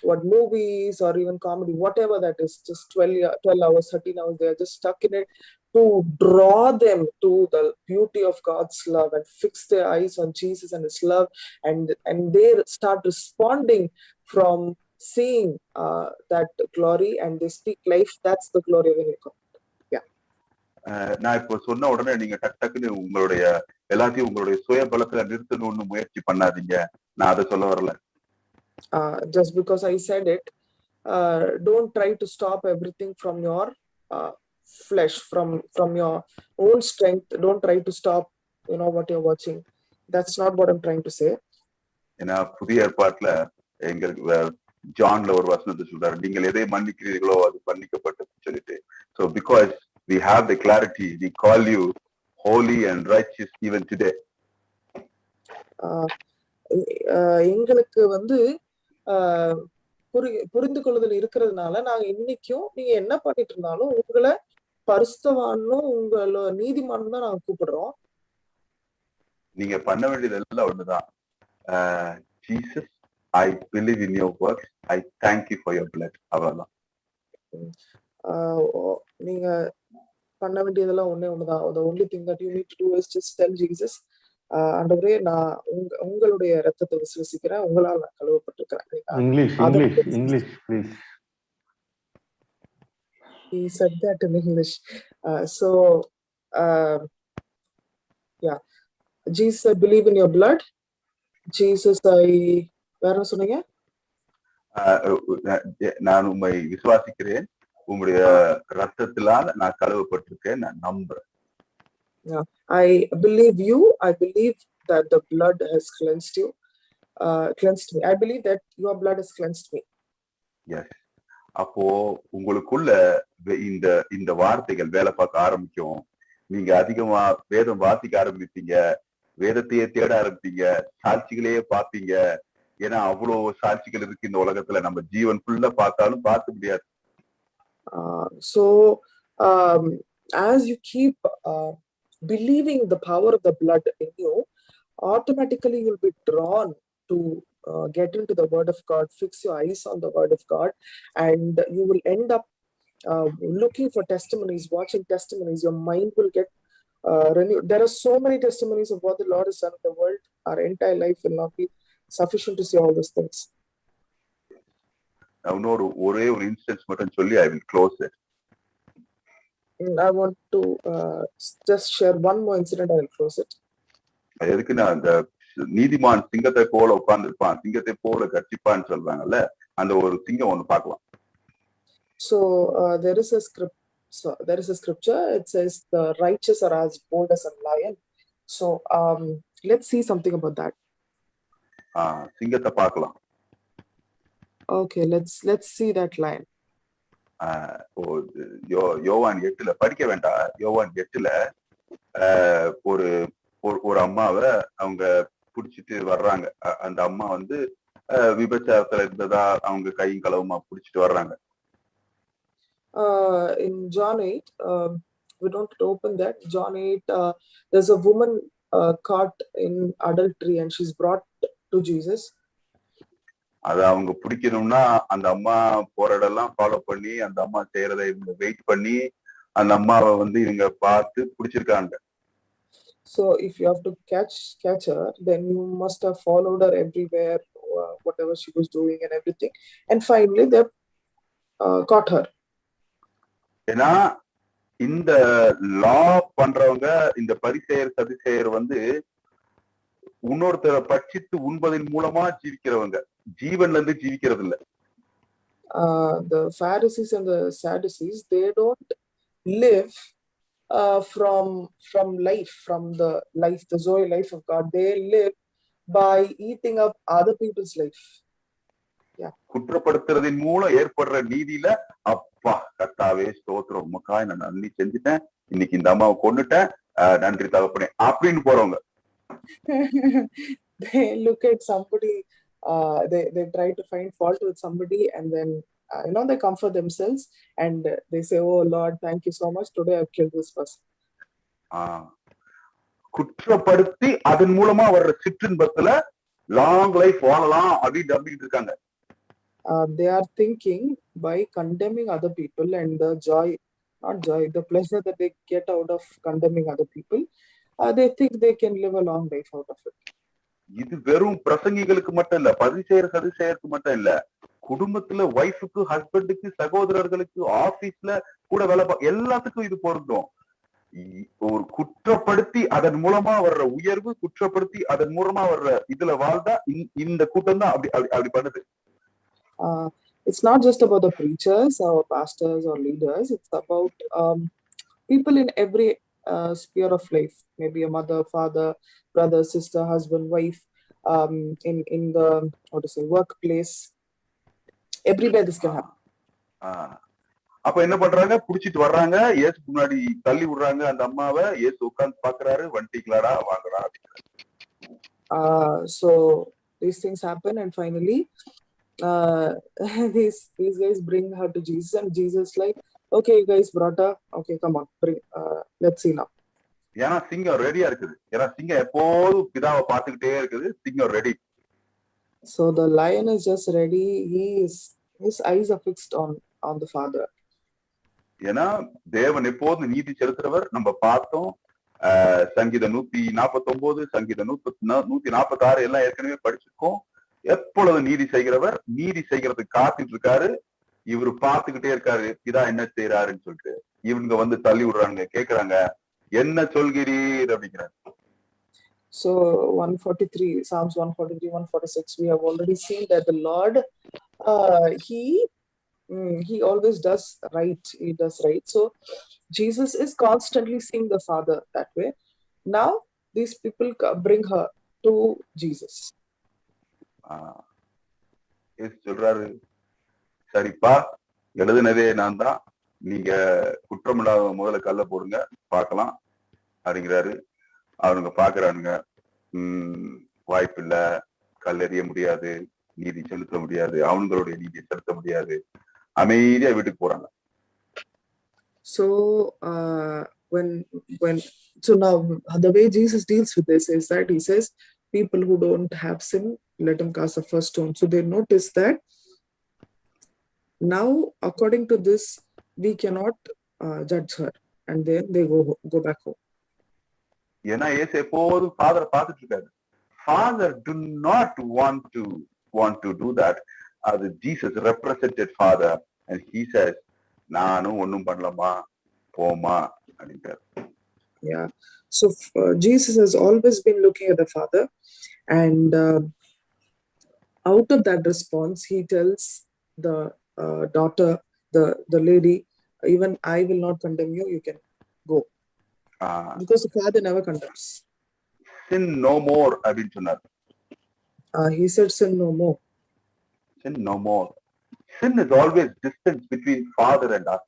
what movies or even comedy, whatever that is, just 12 hours, 13 hours, they are just stuck in it, to draw them to the beauty of God's love and fix their eyes on Jesus and his love, and they start responding from seeing that glory, and they speak life. That's the glory of the new covenant. நான் இப்போ சொன்ன உடனே நீங்க டக்குன்னு உங்களுடைய எல்லாத்தையும் உங்களுடைய சுய பலத்துல நிறுத்தணும்னு முயற்சி பண்ணாதீங்க. நான் அதை சொல்ல வரல. Just because I said it, don't try to stop everything from your flesh, from your own strength. Don't try to stop what you're watching. That's not what I'm trying to say. ஏன்னா புதிய ஏற்பாட்டுல எங்களுக்கு ஜான்ல ஒரு வசனத்தை சொல்றாரு, நீங்கள் எதை மன்னிக்கிறீர்களோ அது மன்னிக்கப்பட்டது சொல்லிட்டு. So because we have the clarity, we call you holy and righteous even today. எங்களுக்கு வந்து புரிந்து கொள்ளுதல் இருக்கிறதுனால நாங்க இன்னைக்கும் நீங்க என்ன பண்ணிட்டு இருந்தாலும் உங்களை பரிசுத்தவானும் உங்கள நீதிமானும் தான் நாங்க கூப்பிடுறோம். நீங்க பண்ண வேண்டியது எல்லாம் ஒண்ணுதான். Jesus, I believe in your works. I thank you for your blood. அவ்வளவுதான். நீங்க பண்ண வேண்டியதெல்லாம் ஒண்ணுதான். The only thing that you need to do is just tell Jesus, ஆண்டவரே நான் உங்களுடைய ரத்தத்தை விசுவசிக்கிறேன், உங்களால் நான் கழுவப்பட்டிருக்கிறேன். English, please. He said that in English. So, yeah. Jesus, I believe in your blood. Jesus, வேற என்ன சொன்னீங்க? நான் உம்மை விசுவாசிக்கிறேன், உங்களுடைய ரத்தத்தினால் நான் கழுவப்பட்டிருக்கேன், நான் நம்புறேன். I believe you. I believe that the blood has cleansed you, cleansed me. I believe that your blood has cleansed me. Yes. அப்போ உங்களுக்குள்ள இந்த வார்த்தைகள் வேலை பார்க்க ஆரம்பிக்கும். நீங்க அதிகமா வேதம் வாசிக்க ஆரம்பிப்பீங்க, வேதத்தையே தேட ஆரம்பிப்பீங்க, சாட்சிகளையே பார்ப்பீங்க. ஏன்னா அவ்வளவு சாட்சிகள் இருக்கு இந்த உலகத்துல, நம்ம ஜீவன் ஃபுல்லா பார்த்தாலும் பார்க்க முடியாது. So as you keep believing the power of the blood in you, automatically you'll be drawn to get into the word of God, fix your eyes on the word of God, and you will end up looking for testimonies, watching testimonies. Your mind will get renewed. There are so many testimonies of what the Lord has done in the world. Our entire life will not be sufficient to see all those things. ஒரே ஒரு instance மட்டும் சொல்லி I will close it. I want to just share one more incident. I will close it. எதுக்குன்னா, அந்த நீதிமான் சிங்கத்தை போல உட்கார்ந்துருப்பான், சிங்கத்தை போல கர்ச்சிப்பான்னு சொல்றாங்கல்ல, அந்த ஒரு சிங்கம் ஒண்ணு பார்க்கலாம். So there is a scripture. It says the righteous are as bold as a lion. So let's see something about that. சிங்கத்தை பார்க்கலாம். Okay, let's see that lion. யோவான் 8 படிக்க வேண்டாம். யோவான் 8 ஒரு அம்மாவை அவங்க புடிச்சிட்டு வர்றாங்க. அந்த அம்மா வந்து விபச்சாரத்துல இருந்ததா அவங்க கையும் களவுமா புடிச்சிட்டு வர்றாங்க. In John 8, we don't open that. John 8, there's a woman caught in adultery and she's brought to Jesus. அத அவங்க பிடிக்கணும்னா அந்த அம்மா போற இடம்லாம் ஃபாலோ பண்ணி, அந்த அம்மா செய்யறதை இவங்க வெயிட் பண்ணி, அந்த அம்மாவை வந்து இவங்க பார்த்து பிடிச்சிருக்காங்க. So if you have to catch her, then you must have followed her everywhere, whatever she was doing and everything, and finally they caught her. ஏன்னா இந்த லா பண்றவங்க, இந்த பரிசேயர் சதுசேயர் வந்து இன்னொருத்தரை பட்சித்து உண்பதன் மூலமா ஜீவிக்கிறவங்க, ஜீவன்ல இருந்து ஜீவிக்கிறது இல்ல. The Pharisees and the Sadducees, they don't live from life, from the Zoe life of God. They live by eating up other people's life. குற்றப்படுத்துறதின் மூலம் ஏற்படுற நீதியில, அப்பா கர்த்தாவே ஸ்தோத்திரம், உமக்காய் நான் நன்றி செஞ்சுட்டேன், இன்னைக்கு இந்த அம்மாவை கொன்னுட்டேன், நன்றி தகப்பனே அப்படின்னு போறவங்க. They look at somebody, they try to find fault with somebody, and then they comfort themselves and they say, oh Lord, thank you so much, today I've killed this person. குற்றப்படுத்தி அதன் மூலமா வர்ற சிற்றின்பத்துல லாங் லைஃப் வாழலாம் அப்படின்னு நம்பிட்டு இருக்காங்க. They are thinking by condemning other people and the the pleasure that they get out of condemning other people, they think they can live a long life out of it. இது வெறும் பிரசங்கிகளுக்கு மட்டும் இல்ல, பரிசேயர் சதுசேயருக்கு மட்டும் இல்ல, குடும்பத்துல ஒய்ஃபுக்கு, ஹஸ்பண்டுக்கு, சகோதரர்களுக்கு, ஆபீஸ்ல கூட வேலை எல்லாத்துக்கும் இது பொருந்தும். ஒரு குற்றப்படுத்தி அதன் மூலமா வர்ற உயர்வு, குற்றப்படுத்தி அதன் மூலமா வர்ற இதுல வாழ்ந்தா இந்த கூட்டம் தான் அப்படி பண்ணுது. It's not just about the preachers or pastors or leaders. It's about people in every sphere of life. Maybe a mother, father, brother, sister, husband, wife, in the workplace. Everywhere this can happen. அப்ப என்ன பண்றாங்க, புடிச்சிட்டு வர்றாங்க, ஏசு முன்னாடி தள்ளி விடுறாங்க அந்த அம்மாவை. ஏசு உட்கார்ந்து பாக்குறாரு, வண்டிக்கலாடா வாங்குறா. So these things happen, and finally these guys bring her to Jesus, and Jesus like, okay, you guys brought her, okay, come on, bring, let's see now. ஏன்னா சிங்கம் ரெடியா இருக்குது. ஏன்னா சிங்கம் எப்போதும் பிதாவை பார்த்துக்கிட்டே இருக்குது. சிங்கம் ready. So the lion is just ready. His eyes are fixed on the Father. ஏன்னா தேவன் எப்போதும் நீதி செலுத்துறவர். நம்ம பார்த்தோம், சங்கீதம் 149, சங்கீதம் 146 எல்லாம் ஏற்கனவே படிச்சிருக்கோம். எப்பொழுது நீதி செய்கிறவர் நீதி செய்யறதுக்கு காத்துட்டு இருக்காரு. இவரு பார்த்துக்கிட்டே இருக்காரு, இதான் என்ன செய்யறாருன்னு சொல்லிட்டு. இவங்க வந்து தள்ளி விடுறாங்க, கேக்குறாங்க, என்ன சொல்கிறீர் அப்படிங்கிறாங்க. So 143, Psalms 143, 146, we have already seen that the Lord, he always does right. He does right. So Jesus is constantly seeing the Father that way. Now these people bring her to Jesus. சொல்றாரு, சரிப்பா, எழுதுனதே நான் தான், நீங்க குற்றமில்லாத முதல்ல கல்ல போடுங்க பார்க்கலாம் அப்படிங்கிறாரு. அவனுங்க பாக்குறானுங்க, வாய்ப்பு இல்ல, கல்லெறிய முடியாது, நீதி செலுத்த முடியாது, அவங்களுடைய நீதியை செலுத்த முடியாது, அமைதியா வீட்டுக்கு போறாங்க. So so now the way Jesus deals with this is that he says, people who don't have sin, let them cast the first stone. So they notice that now according to this we cannot judge her, and then they go back home. ஏன்னா இயேசு எப்போதும் ஃபாதரை பார்த்துட்டு இருக்காரு. Father do not want to do that. அது Jesus represented Father and he says, நானும் ஒண்ணும் பண்ணலமா, போமா அப்படின்றாரு. Yeah. So Jesus has always been looking at the Father, and out of that response he tells the daughter, the lady, even I will not condemn you, you can go. Because the Father never condemns. Sin no more அப்படின்னு சொன்னார். He said sin no more. Sin no more. Sin is always distance between Father and us.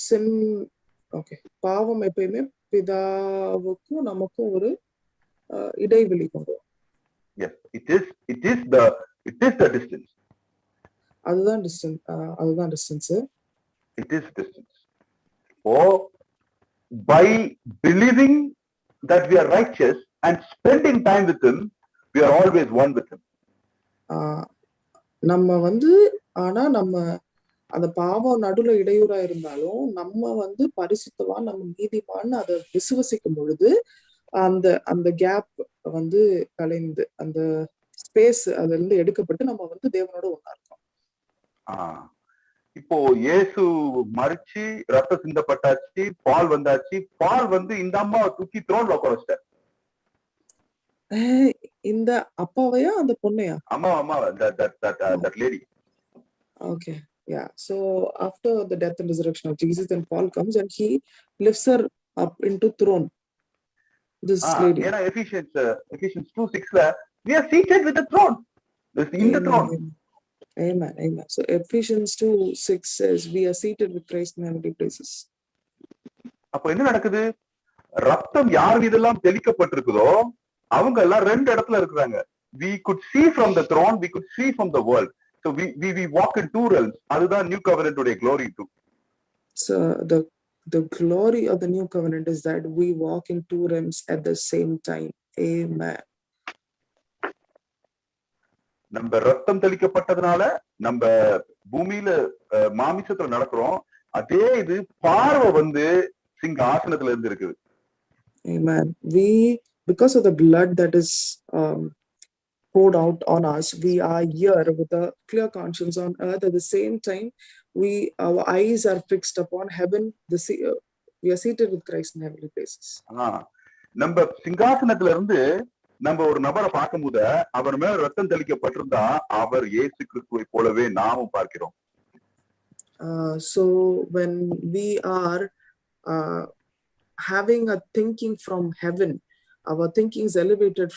Sin, okay, பாவம் எப்பயுமே பிதாவுக்கும் நமக்கும் ஒரு இடைவெளி கொண்டு வரும். Yes, it is the distance. அதுதான் distance. It is distance. Oh, by believing that we are righteous and spending time with him, we are always one with him. நம்ம ஆனா நம்ம அந்த பாவம் நடுவுல இடையூறா இருந்தாலும் நம்ம பரிசுத்தவான், நம்ம நீதிமான் அதை விசுவசிக்கும் பொழுது அந்த கேப் கலைந்து, அந்த ஸ்பேஸ் அதுல இருந்து எடுக்கப்பட்டு நம்ம தேவனோட ஒண்ணா இருக்கோம். இப்போ இயேசு மரிச்சு ரத்த சிந்தப்பட்டாச்சு, பால் வந்தாச்சு. பால் இந்த அம்மாவை தூக்கி த்ரோன்ல உட்கார வச்சிட்டார். இந்த அப்பாவையா அந்த பொண்ணையா? அம்மா that lady. Okay, yeah. So after the death and resurrection of Jesus, then Paul comes and he lifts her up into throne. This lady. ஏன்னா Ephesians 2:6 we are seated with the throne. In the throne. Amen. So Ephesians 2:6 says we are seated with Christ in heavenly places. அப்ப என்ன நடக்குது? ரத்தம் யார் மீதெல்லாம் தெளிக்கப்பட்டிருக்குதோ அவங்க எல்லாம் ரெண்டு இடத்துல இருக்கிறாங்க. We could see from the throne, we could see from the world. So we walk in two realms. அதுதான் நியூ கவெனன்ட் உடைய glory too. So the glory of the new covenant is that we walk in two realms at the same time. Amen. நம்ம ரத்தம் தெளிக்கப்பட்டதுனால நம்ம பூமியில மாமிசத்துல நடக்கிறோம். அதே இது பார்வை சிங்காசனத்துல இருந்து இருக்குது. Amen. Because of the blood that is poured out on us, we are here with a clear conscience on earth. At the same time, our eyes are fixed upon heaven. We are seated with Christ in heavenly places. நம்ம சிங்காசனத்துல இருந்து நம்ம ஒரு நபரை பார்க்கும்போது அவர் மேல ரத்தம் தெளிக்கப்பட்டிருந்தா அவர் இயேசு கிறிஸ்துவை போலவே நாமும் பார்க்கிறோம். So when we are having a thinking from heaven, our thinking is elevated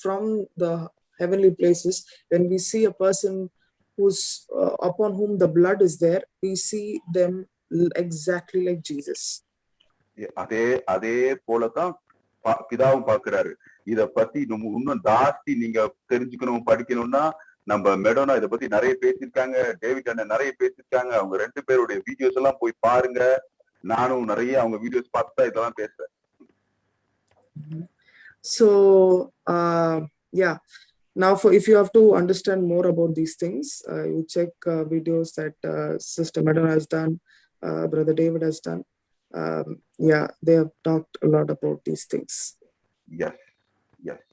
from the heavenly places. When we see a person who's upon whom the blood is there, we see them exactly like Jesus. அதே போலதான் பிதாவும் பார்க்கிறாரு. இத பத்தி இன்னும் ஜாஸ்தி நீங்க தெரிஞ்சுக்கணும், படிக்கணும்னா நம்ம மெடோனா இத பத்தி நிறைய பேசியிருக்காங்க, டேவிட் அண்ணன் நிறைய பேசியிருக்காங்க. அவங்க ரெண்டு பேருடைய வீடியோஸ் எல்லாம் போய் பாருங்க. நானும் நிறைய அவங்க வீடியோஸ் பார்த்து இதெல்லாம் பேசுறேன். So yeah, now if you have to understand more about these things, you check videos that Sister Madonna has done, Brother David has done. Yeah, they have talked a lot about these things. Yes yes.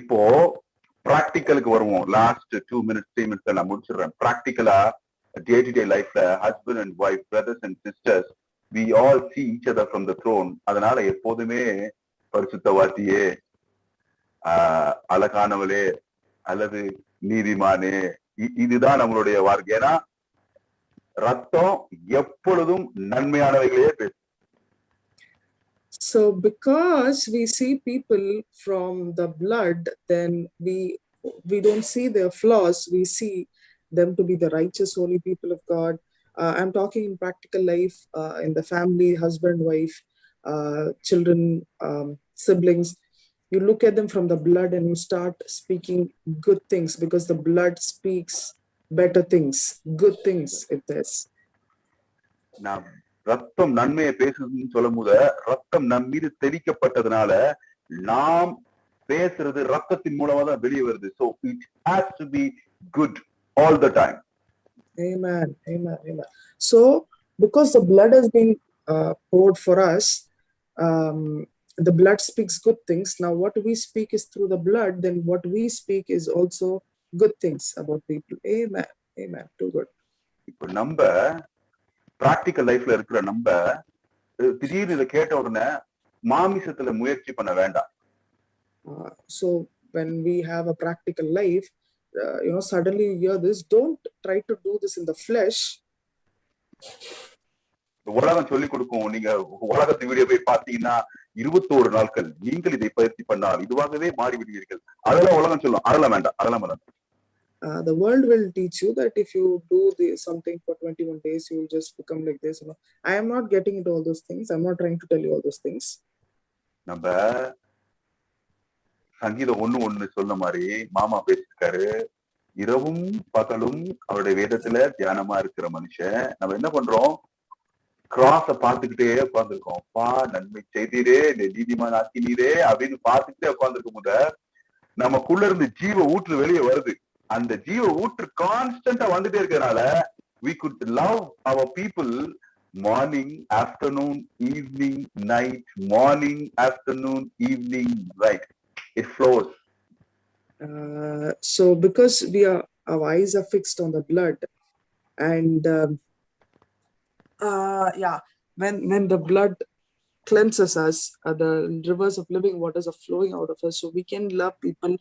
இப்போ பிராக்டிக்கலுக்கு வருவோம். Last 2 minutes 3 minutes நான் முடிச்சிடுறேன். பிராக்டிக்கலா day to day லைஃப்ல husband and wife, brothers and sisters, we all see each other from the throne. அதனால எப்போதுமே பரிசுத்தவாசியே, அழகானவளே அல்லது நீதிமானே, இதுதான் நம்மளுடைய வார்த்தை. ஏன்னா ரத்தம் எப்பொழுதும் நன்மையானவைகளே பேசும். So because we see people from the blood, then we don't see their flaws. We see them to be the righteous, holy people of God. I'm talking in practical life, in the family, husband, wife, children, siblings. You look at them from the blood and you start speaking good things, because the blood speaks better things, good things it does. நான் ரத்தம் நன்மையை பேசுதுன்னு சொல்லும் போது, ரத்தம் நம் மீது தெளிக்கப்பட்டதுனால நாம் பேசுறது ரத்தத்தின் மூலமா தான் வெளியே வருது. So it has to be good all the time. Amen, amen, amen. So because the blood has been poured for us, the blood speaks good things. Now what we speak is through the blood, then what we speak is also good things about people. Amen, amen, too good. இப்ப நம்ம practical லைஃப்ல இருக்கிற நம்ம திடீர்னு இதை கேட்ட உடனே மாமிசத்துல முயற்சி பண்ண வேண்டாம். So when we have a practical life, suddenly you hear this, don't try to do this in the flesh. உலகம் சொல்லி கொடுக்கும். நீங்க உலகத்து வீடியோ போய் பார்த்தீங்கன்னா 21 நாட்கள் நீங்கள் இதை பயிற்சி பண்ணால் இதுவாகவே மாறிவிடுவீர்கள். அதெல்லாம் உலகம் சொல்லும். அதெல்லாம் வேண்டாம், அதெல்லாம் வேண்டாம். The world will teach you that if you do something for 21 days, you will just become like this. I am not getting into all those things. I'm not trying to tell you all those things. நம்ம சங்கீதம் 1:1 சொன்ன மாதிரி மாமா பேசிருக்காரு, இரவும் பகலும் அவருடைய வேதத்துல தியானமா இருக்கிற மனுஷன். நம்ம என்ன பண்றோம்? கிராஸ பார்த்துக்கிட்டே உட்கார்ந்துருக்கோம். அப்பா நன்மை செய்தீரே, நீதிமான் ஆக்கினீரே அப்படின்னு பார்த்துக்கிட்டே உட்கார்ந்துருக்கும் போது நமக்குள்ள இருந்து ஜீவ ஊற்று வெளியே வருது. அந்த ஜீவ ஊற்று கான்ஸ்டன்டா வந்துட்டே இருக்கிறதுனால we could love our people morning, afternoon, evening, night, morning, afternoon, evening, right? It flows. So because our eyes are fixed on the blood, and when the blood cleanses us, the rivers of living waters are flowing out of us, so we can love people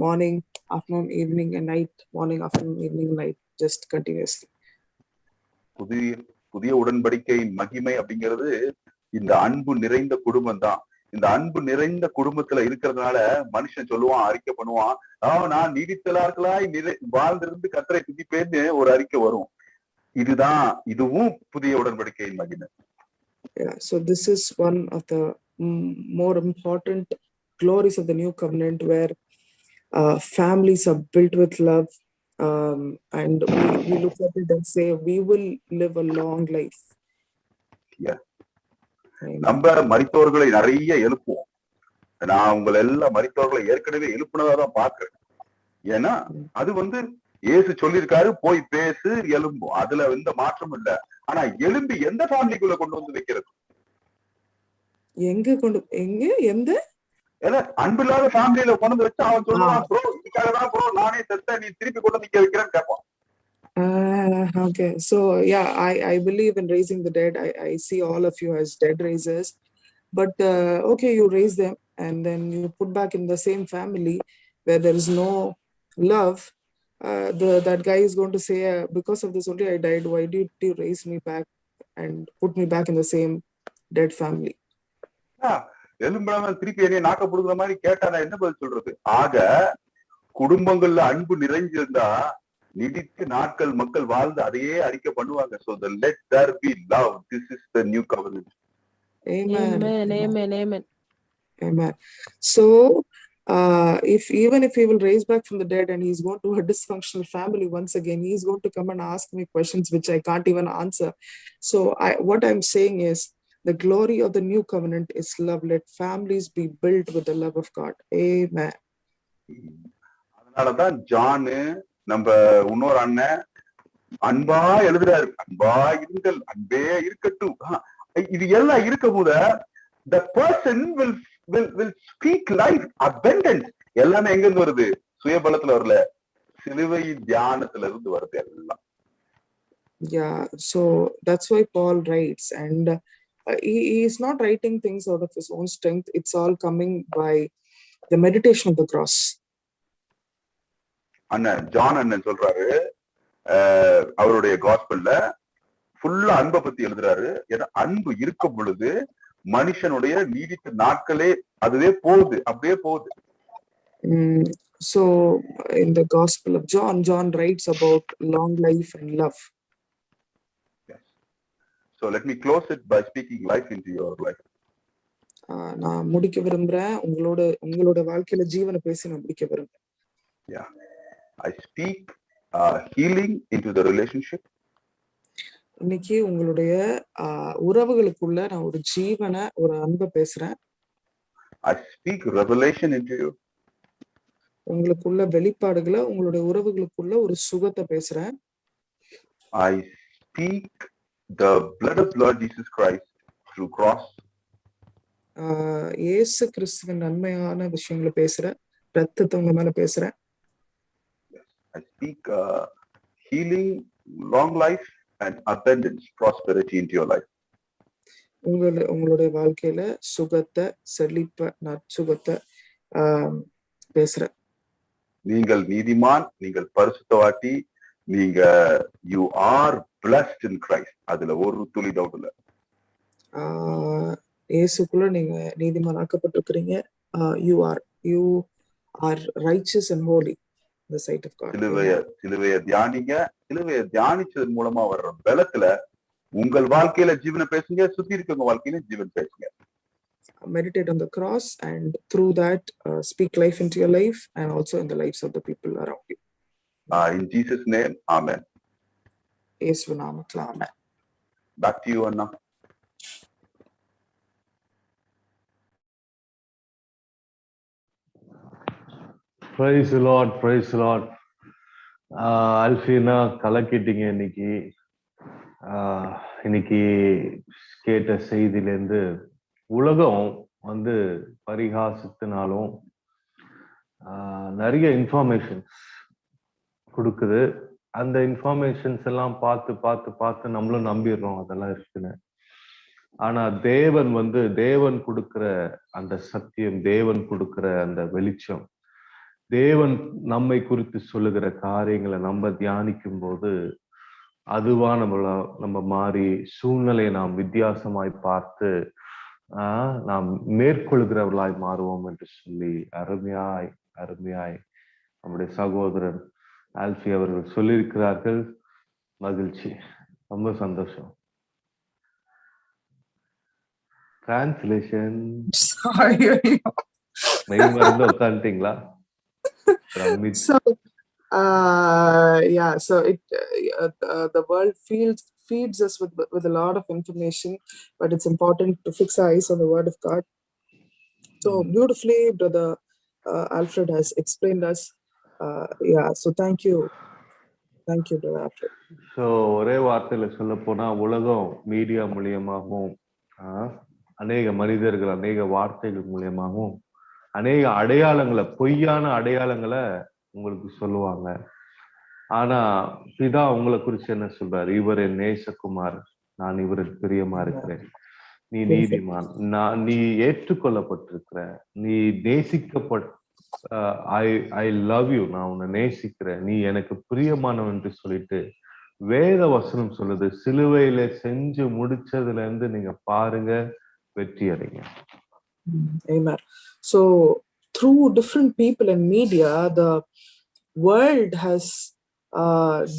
morning, afternoon, evening and night, morning, afternoon, evening, night, just continuously. புதிய உடன்படிக்கையின் மகிமை அப்படிங்கிறது இந்த அன்பு நிறைந்த குடும்பம் தான். இந்த அன்பு நிறைந்த குடும்பத்துல இருக்கிறதுனால மனுஷன் சொல்லுவான், அறிக்கை பண்ணுவான், நான் நீடித்தலார்களாய் வாழ்ந்திருந்து கர்த்தரை துதிப்பேன்னு ஒரு அறிக்கை வரும். இதுவும் புதிய உடன்படிக்கையின் மகிமை. Yeah, so this is one of the more important glories of the new covenant, where families are built with love, and we look at it and say we will live a long life. Yeah. நம்ம மரித்தோர்களை நிறைய எழுப்புவோம். நான் உங்களை எல்லா மரித்தோர்களை ஏற்கனவே எழுப்புனதான் பாக்குறேன். ஏன்னா அது இயேசு சொல்லியிருக்காரு, போய் பேசு, எலும்பும். அதுல எந்த மாற்றமும் இல்ல. ஆனா எலும்பி எந்த ஃபேமிலிக்குள்ள கொண்டு வந்து வைக்கிறது? எந்த அன்பில்லாத ஃபேமிலியில கொண்டு வந்து வச்சு அவன் சொல்லுவான், ப்ரோ இதுக்காகதான் ப்ரோ நானே செத்த, நீ திருப்பி கொண்டு வந்து வைக்கிறேன்னு கேட்பான். Okay, so yeah, I believe in raising the dead. I see all of you as dead raisers, but okay, you raise them and then you put back in the same family where there is no love. That guy is going to say, because of this only I died. Why did you raise me back and put me back in the same dead family? எலும்புறாம திருப்பி என்னைய நாக்க புடுங்குற மாதிரி கேட்டா நான் என்ன பதில் சொல்றது? ஆக குடும்பங்கள்ல அன்பு நிறைஞ்சிருந்தா நீடித்த நாட்கள் மக்கள் வாழ்ந்து அதையே அறிக்கை பண்ணுவாங்க. So the let there be love. This is the new covenant. Amen. Amen. Amen. Amen. Amen. So if he will raise back from the dead and he's going to a dysfunctional family once again, he's going to come and ask me questions which I can't even answer. So what I'm saying is, the glory of the new covenant is love. Let families be built with the love of God. Amen. அதனாலதான் ஜானு நம்ம இன்னொரு அண்ணன் அன்பா எழுதுறாரு, அன்பா இருங்கள், அன்பே இருக்கட்டும். இது எல்லாம் இருக்கும் போது the person will speak life abundance. எல்லாமே எங்க இருந்து வருது? சுயபலத்துல வரல, சிலுவை தியானத்துல இருந்து வருது எல்லாம். Yeah, so that's why Paul writes, and he is not writing things out of his own strength. It's all coming by the meditation of the cross. அண்ணன் ஜான் அண்ணன் சொல்றாரு, அவருடைய காஸ்பல்ல ஃபுல்லா அன்பை பத்தி எழுதுறாரு. ஏன்னா அன்பு இருக்கும் பொழுது மனுஷனுடைய நீடித்த நாட்களே அதுவே போகுது, அப்படியே போகுது. So in the Gospel of John, John writes about long life and love. Yes. So let me close it by speaking life into your life. நான் முடிக்க விரும்புறேன், உங்களோட வாழ்க்கையில ஜீவனை பேசி நான் முடிக்க விரும்புறேன். Yeah, I speak healing into the relationship. இன்னைக்கு உங்களுடைய உறவுகளுக்குள்ள நான் ஒரு ஜீவனை, ஒரு அன்பை பேசுறேன். I speak revelation into you. உங்களுக்குள்ள வெளிப்பாடுகளை, உங்களுடைய உறவுகளுக்குள்ள ஒரு சுகத்தை பேசுறேன். I speak the blood of Lord Jesus Christ through cross. இயேசு கிறிஸ்துவின் நன்மையான விஷயங்களை பேசுறேன், ரத்தத்தை உங்க மேல பேசுறேன். I speak healing, long life and abundance, prosperity into your life. உங்களுடைய வாழ்க்கையில சுகத்தை, செழிப்ப, நற்சுகத்தை பேசுறேன். நீங்கள் நீதிமான், நீங்கள் பரிசுத்தவாட்டி, நீங்க you are blessed in Christ. அதுல ஒரு துளி டவுட் இல்ல. இயேசுக்குள்ள நீங்க நீதிமான் ஆக்கப்பட்டிருக்கிறீங்க. you are righteous and holy in the sight of God. சிலுவைய தியானிங்க. சிலுவைய தியானிச்சதன் மூலமா வர்ற பலத்துல உங்கள் வாழ்க்கையில ஜீவனை பேசுங்க, சுத்தி இருக்கவங்க வாழ்க்கையில ஜீவன் பேசுங்க. Meditate on the cross, and through that speak life into your life and also in the lives of the people around you. In Jesus name, amen. இயேசு நாமத்தில் ஆமென். Back to you, Anna. Praise the Lord, praise the Lord. அல்ஃபீனா கலக்கிட்டீங்க இன்னைக்கு. இன்னைக்கு கேட்ட செய்தியிலேருந்து உலகம் வந்து பரிகாசத்தினாலும் நிறைய informations கொடுக்குது. அந்த இன்ஃபர்மேஷன்ஸ் எல்லாம் பார்த்து நம்மளும் நம்பிடுறோம் அதெல்லாம் இருக்குன்னு. ஆனா தேவன் கொடுக்கிற அந்த சத்தியம், தேவன் கொடுக்கிற அந்த வெளிச்சம், தேவன் நம்மை குறித்து சொல்லுகிற காரியங்களை நம்ம தியானிக்கும் போது அதுவா நம்ம மாறி சூழ்நிலையை நாம் வித்தியாசமாய் பார்த்து நாம் மேற்கொள்கிறவர்களாய் மாறுவோம் என்று சொல்லி அருமையாய் நம்முடைய சகோதரர் ஆல்ஃபி அவர்கள் சொல்லியிருக்கிறார்கள். மகிழ்ச்சி, ரொம்ப சந்தோஷம். டிரான்ஸ்லேஷன் மெய் மறந்து உட்காந்துட்டீங்களா? So the world feeds us with a lot of information, but it's important to fix our eyes on the word of God. So beautifully brother Alfred has explained us. So thank you brother Alfred. So ஒரே வார்த்தையில சொல்ல போனா உலகம் media மூலியமாகவும் அநேக மனிதர்கள் அநேக வார்த்தைகள் மூலியமாகவும் அநேக அடையாளங்களை, பொய்யான அடையாளங்களை உங்களுக்கு சொல்லுவாங்க. ஆனா பிதா உங்களை குறிச்சு என்ன சொல்றாரு? இவர் என் நேசகுமார், நான் இவருக்கு பிரியமா இருக்கிறேன், நீ நீதிமான், நீ ஏற்றுக்கொள்ளப்பட்டிருக்கிற, நீ ஐ லவ் யூ, நான் உன்னை நேசிக்கிறேன், நீ எனக்கு பிரியமானவன் என்று சொல்லிட்டு வேத வசனம் சொல்லுது. சிலுவையில செஞ்சு முடிச்சதுல இருந்து நீங்க பாருங்க, வெற்றி அடைங்க. Amen. So through different people and media, the world has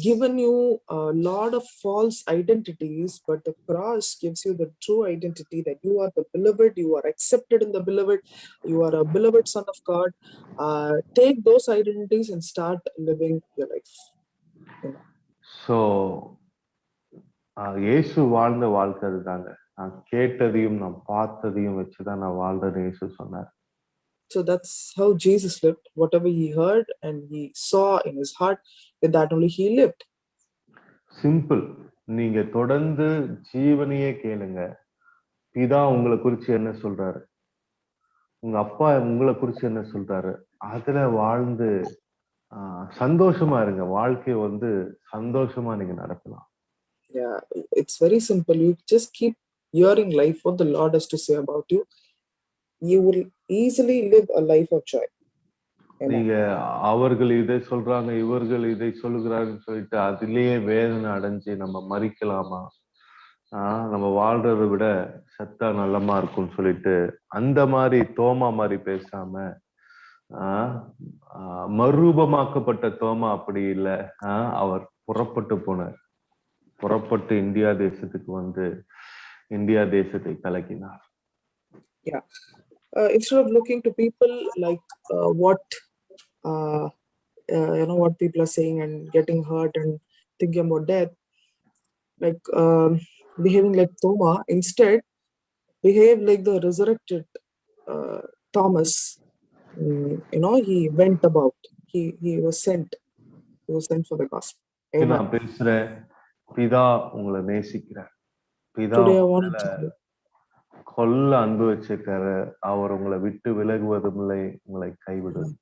given you a lot of false identities, but the cross gives you the true identity that you are the beloved, you are accepted in the beloved, you are a beloved son of God. Take those identities and start living your life. So இயேசு வாழ்ந்த வாழ்க்கை அதுதாங்க. நான் கேட்டதையும் நான் பார்த்ததையும் வச்சுதான் நான் வாழ்றேன்னு இயேசு சொன்னார். So that's how Jesus lived. Whatever he heard and he saw in his heart, with that only he lived. Simple. நீங்க தொடர்ந்து ஜீவனையே கேளுங்க, பிதா உங்களை குறிச்சு என்ன சொல்றாரு, உங்க அப்பா உங்களை குறிச்சு என்ன சொல்றாரு, அதுல வாழ்ந்து சந்தோஷமா இருங்க. வாழ்க்கைய வந்து சந்தோஷமா நீங்க நடத்தலாம். Yeah, it's very simple. You just keep hearing life, what the Lord has to say about you. You will easily live a life of joy. Amen. நீங்க அவர்கள் இதை சொல்றாங்க, இவர்கள் இதை சொல்லுகிறாங்கன்னு சொல்லிட்டு அதிலேயே வேதனை அடைஞ்சு நம்ம மறிக்கலாமா? நம்ம வாழ்றதை விட செத்தா நல்லமா இருக்கும்னு சொல்லிட்டு அந்த மாதிரி தோமா மாதிரி பேசாம, மறுரூபமாக்கப்பட்ட தோமா அப்படி இல்லை. அவர் புறப்பட்டு போனார். புறப்பட்டு இந்தியா தேசத்துக்கு வந்து இந்தியா தேசத்தை கலக்கினார். Yeah. Instead of looking to people like what what people are saying and getting hurt and thinking about death, like behaving like Toma, instead behave like the resurrected Thomas. He went about. He was sent. He was sent for the gospel. Amen. நான் பேசுறேன், பிதா உங்களை நேசிக்கிறார். பிதா Today I want to tell you. கொல்ல அன்பு வச்சிருக்காரு. அவர் உங்களை விட்டு விலகுவதும் இல்லை, உங்களை கைவிடுவது.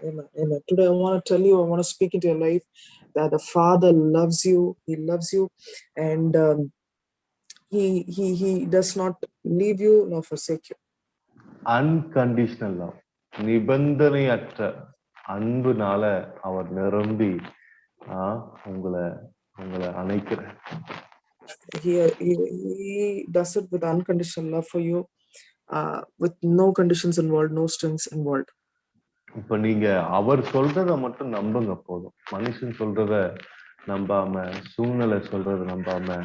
Amen. Amen. Today I want to tell you, I want to speak into your life that the Father loves you. He loves you, and he does not leave you nor forsake you. Unconditional love, நிபந்தனையற்ற அன்புனால அவர் நிரம்பி உங்களை அணைக்கிறார். He does it with unconditional love for you, with no conditions involved, no strings involved. இப்ப நீங்க அவர் சொல்றத மட்டும் நம்புங்க போதும். மனுஷன் சொல்றத நம்பாம, சூழ்நிலை சொல்றத நம்பாம,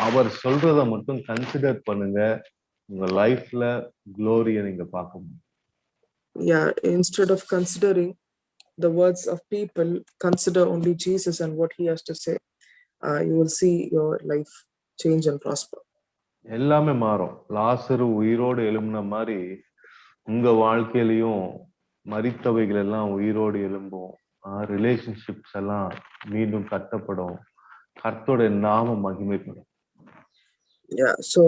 அவர் சொல்றத மட்டும் கன்சிடர் பண்ணுங்க. உங்க லைஃப்ல க்ளோரியை நீங்க பார்க்க முடியும். Yeah, instead of considering the words of people, consider only Jesus and what he has to say. You will see your life change and prosper. எல்லாமே மாறும். லாசரு உயிரோடு எழும்பின மாதிரி உங்க வாழ்க்கையிலையும் மரித்தவைகள் எல்லாம் உயிரோடு எழும்பும். ரிலேஷன்ஷிப்ஸ் எல்லாம் மீண்டும் கட்டப்படும். கர்த்தருடைய நாமம் மகிமைப்படும். Yeah, so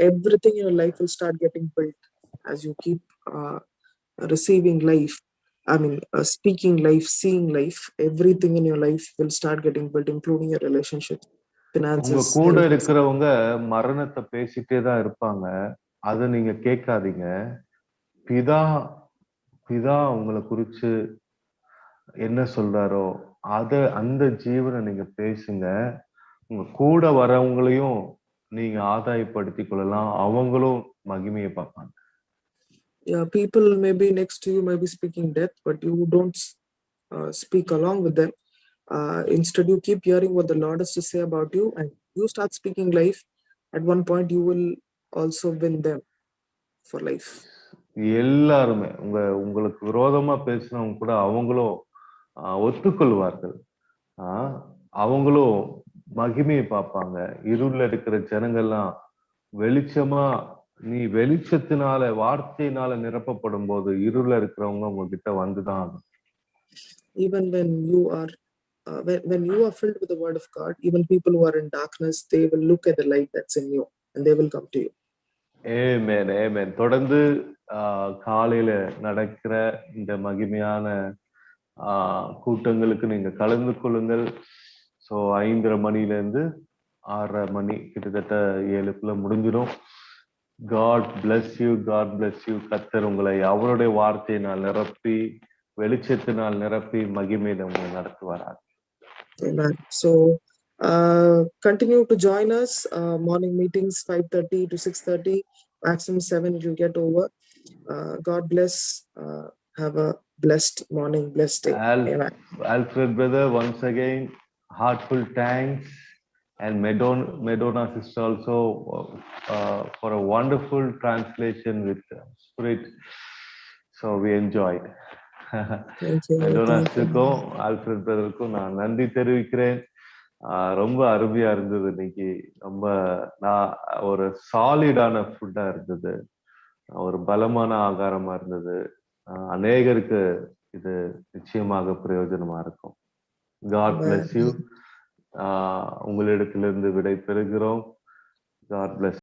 everything in your life will start getting built as you keep receiving life. I mean, speaking life, seeing life. Everything in your life will start getting built, including your relationship, finances. உங்க கூட இருக்கிறவங்க மரணத்தை பேசிட்டே தான் இருப்பாங்க. அதை நீங்க கேட்காதீங்க. பிதா உங்களை குறிச்சு என்ன சொல்றாரோ அந்த ஜீவனை நீங்க பேசுங்க. உங்க கூட வரவங்களையும் நீங்க ஆதாயப்படுத்திக் கொள்ளலாம். அவங்களும் மகிமையை பார்ப்பாங்க. Yeah, people may be next to you, may be speaking death, but you don't speak along with them. Instead, you keep hearing what the Lord has to say about you, and you start speaking life. At one point, you will also win them for life. எல்லாருமே உங்களுக்கு விரோதமா பேசினவங்க கூட அவங்களும் ஒத்துக்கொள்வார்கள். அவங்களும் மகிமையை பார்ப்பாங்க. இருள்ல இருக்கிற ஜனங்கள்லாம் வெளிச்சமா, நீ வெளிச்சத்தினால வார்த்தையினால நிரப்பப்படும் போது இருள்ல இருக்கிறவங்க உங்ககிட்ட வந்துதான். Even when you are filled with the word of God, even people who are in darkness, they will look at the light that's in you and they will come to you. Amen, amen. தொடர்ந்து காலையில நடக்கிற இந்த மகிமையான கூட்டங்களுக்கு நீங்க கலந்து கொள்ளுங்கள். So 5:30 மணிலேருந்து 6:30 மணி, கிட்டத்தட்ட 7க்குள்ள முடிஞ்சிடும். God bless you, God bless you. கர்த்தர் உங்களை அவருடைய வார்த்தையினால் நிரப்பி, வெளிச்சத்தினால் நிரப்பி மகிமையில உங்களை நடத்துவாராக. Amen. So continue to join us. Morning meetings 5:30 to 6:30, maximum 7 it will get over. God bless. Have a blessed morning, blessed day. Amen. Alfred brother, once again, heartfelt thanks, and Madonna sister also for a wonderful translation with spirit. So we enjoyed. Thank you. Madonna sisterக்கும் Alfred பிரதருக்கும் நான் நன்றி தெரிவிக்கிறேன். ரொம்ப அருமையா இருந்தது இன்னைக்கு. ரொம்ப ஒரு சாலிடான ஃபுட்டா இருந்தது, ஒரு பலமான ஆகாரமா இருந்தது. அநேகருக்கு இது நிச்சயமாக பிரயோஜனமா இருக்கும். God bless you. உங்களிடத்திலிருந்து விடை பெறுகிறோம். God bless.